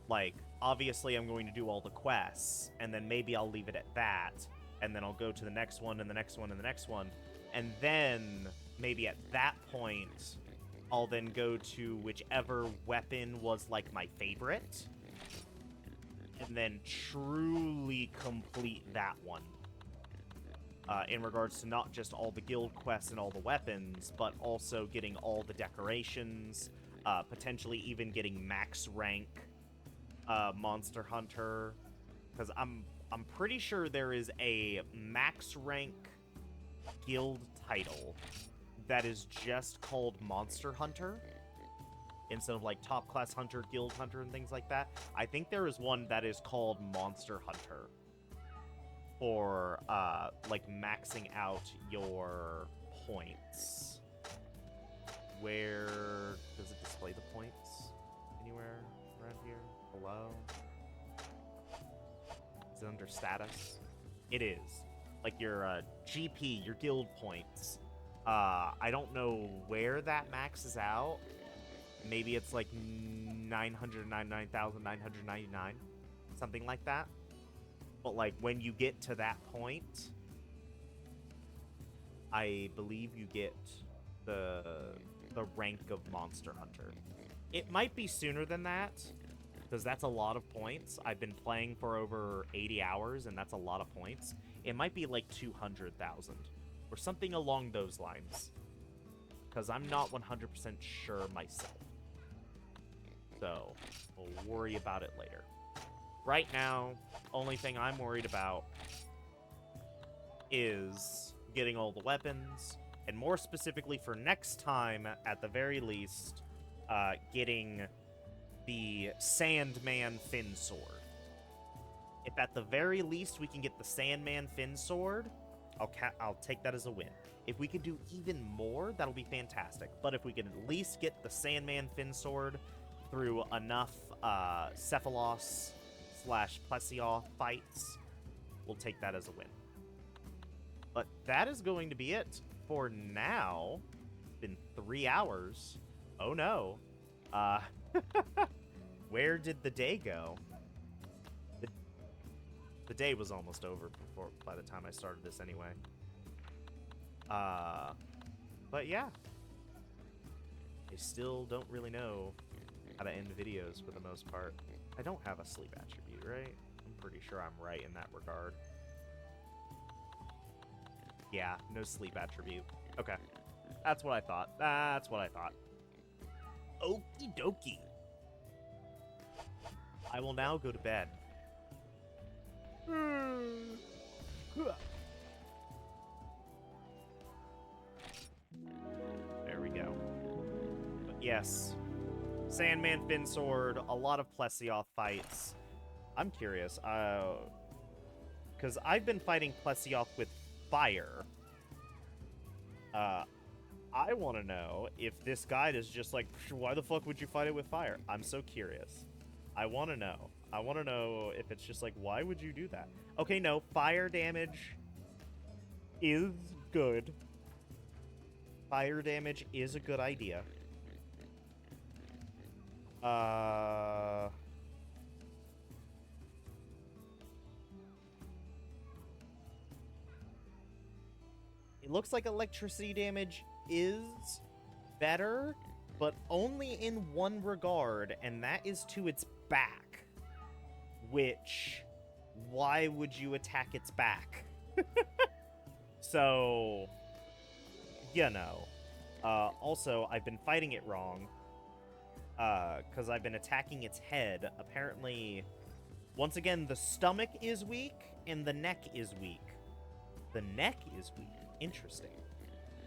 like, obviously I'm going to do all the quests, and then maybe I'll leave it at that, and then I'll go to the next one, and the next one, and the next one, and then maybe at that point, I'll then go to whichever weapon was, like, my favorite, and then truly complete that one. In regards to not just all the guild quests and all the weapons, but also getting all the decorations, potentially even getting max rank Monster Hunter, because I'm pretty sure there is a max rank guild title that is just called Monster Hunter instead of like Top Class Hunter, Guild Hunter, and things like that. I think there is one that is called Monster Hunter for like maxing out your points. where does it display the points? Anywhere around here? Below? Is it under status? It is. Like your GP, your guild points. I don't know where that maxes out. Maybe it's like 999,999, something like that. But like when you get to that point, I believe you get the rank of Monster Hunter. It might be sooner than that, because that's a lot of points. I've been playing for over 80 hours, and that's a lot of points. It might be like 200,000, or something along those lines, because I'm not 100% sure myself. So, we'll worry about it later. Right now, only thing I'm worried about is getting all the weapons, and more specifically for next time, at the very least, getting the Sandman Fin Sword. If at the very least we can get the Sandman Fin Sword, I'll take that as a win. If we could do even more, that'll be fantastic. But if we can at least get the Sandman Fin Sword through enough Cephalos/Plesioth fights, we'll take that as a win. But that is going to be it for now. It's been 3 hours. Oh no. Where did the day go? The day was almost over by the time I started this anyway. But yeah. I still don't really know how to end videos for the most part. I don't have a sleep attribute, right? I'm pretty sure I'm right in that regard. Yeah, no sleep attribute. Okay. That's what I thought. That's what I thought. Okie dokie. I will now go to bed. There we go. But yes. Sandman Fin Sword, a lot of Plesioth fights. I'm curious, because I've been fighting Plesioth with fire. I want to know if this guide is just like, why the fuck would you fight it with fire? I'm so curious. I want to know. I want to know if it's just like, why would you do that? Okay, no, fire damage is good. Fire damage is a good idea. It looks like electricity damage is better, but only in one regard, and that is to its back. Which, why would you attack its back? So, you know. Also, I've been fighting it wrong. Because I've been attacking its head. Apparently, once again, the stomach is weak, and the neck is weak. The neck is weak. Interesting.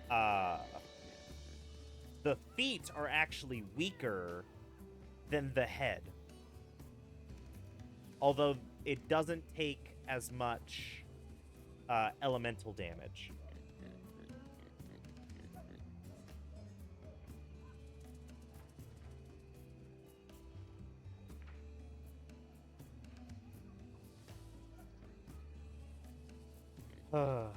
The feet are actually weaker than the head. Although it doesn't take as much elemental damage. Okay.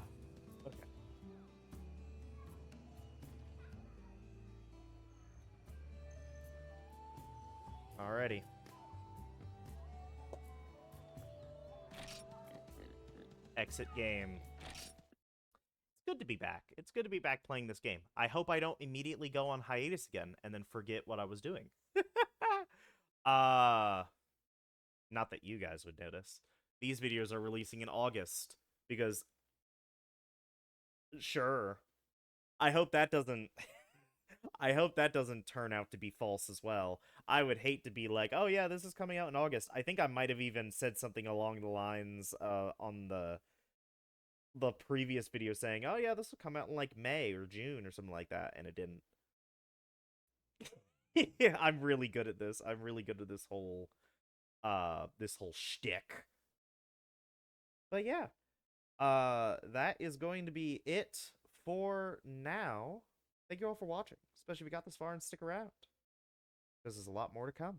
Alrighty. Exit game. It's good to be back. It's good to be back playing this game. I hope I don't immediately go on hiatus again and then forget what I was doing. Not that you guys would notice. These videos are releasing in August because sure. I hope that doesn't I hope that doesn't turn out to be false as well. I would hate to be like, oh yeah, this is coming out in August. I think I might have even said something along the lines on the previous video saying, oh yeah, this will come out in like May or June or something like that, and it didn't. Yeah, I'm really good at this. I'm really good at this whole shtick. But yeah. That is going to be it for now. thank you all for watching, especially if you got this far and stick around. Because there's a lot more to come.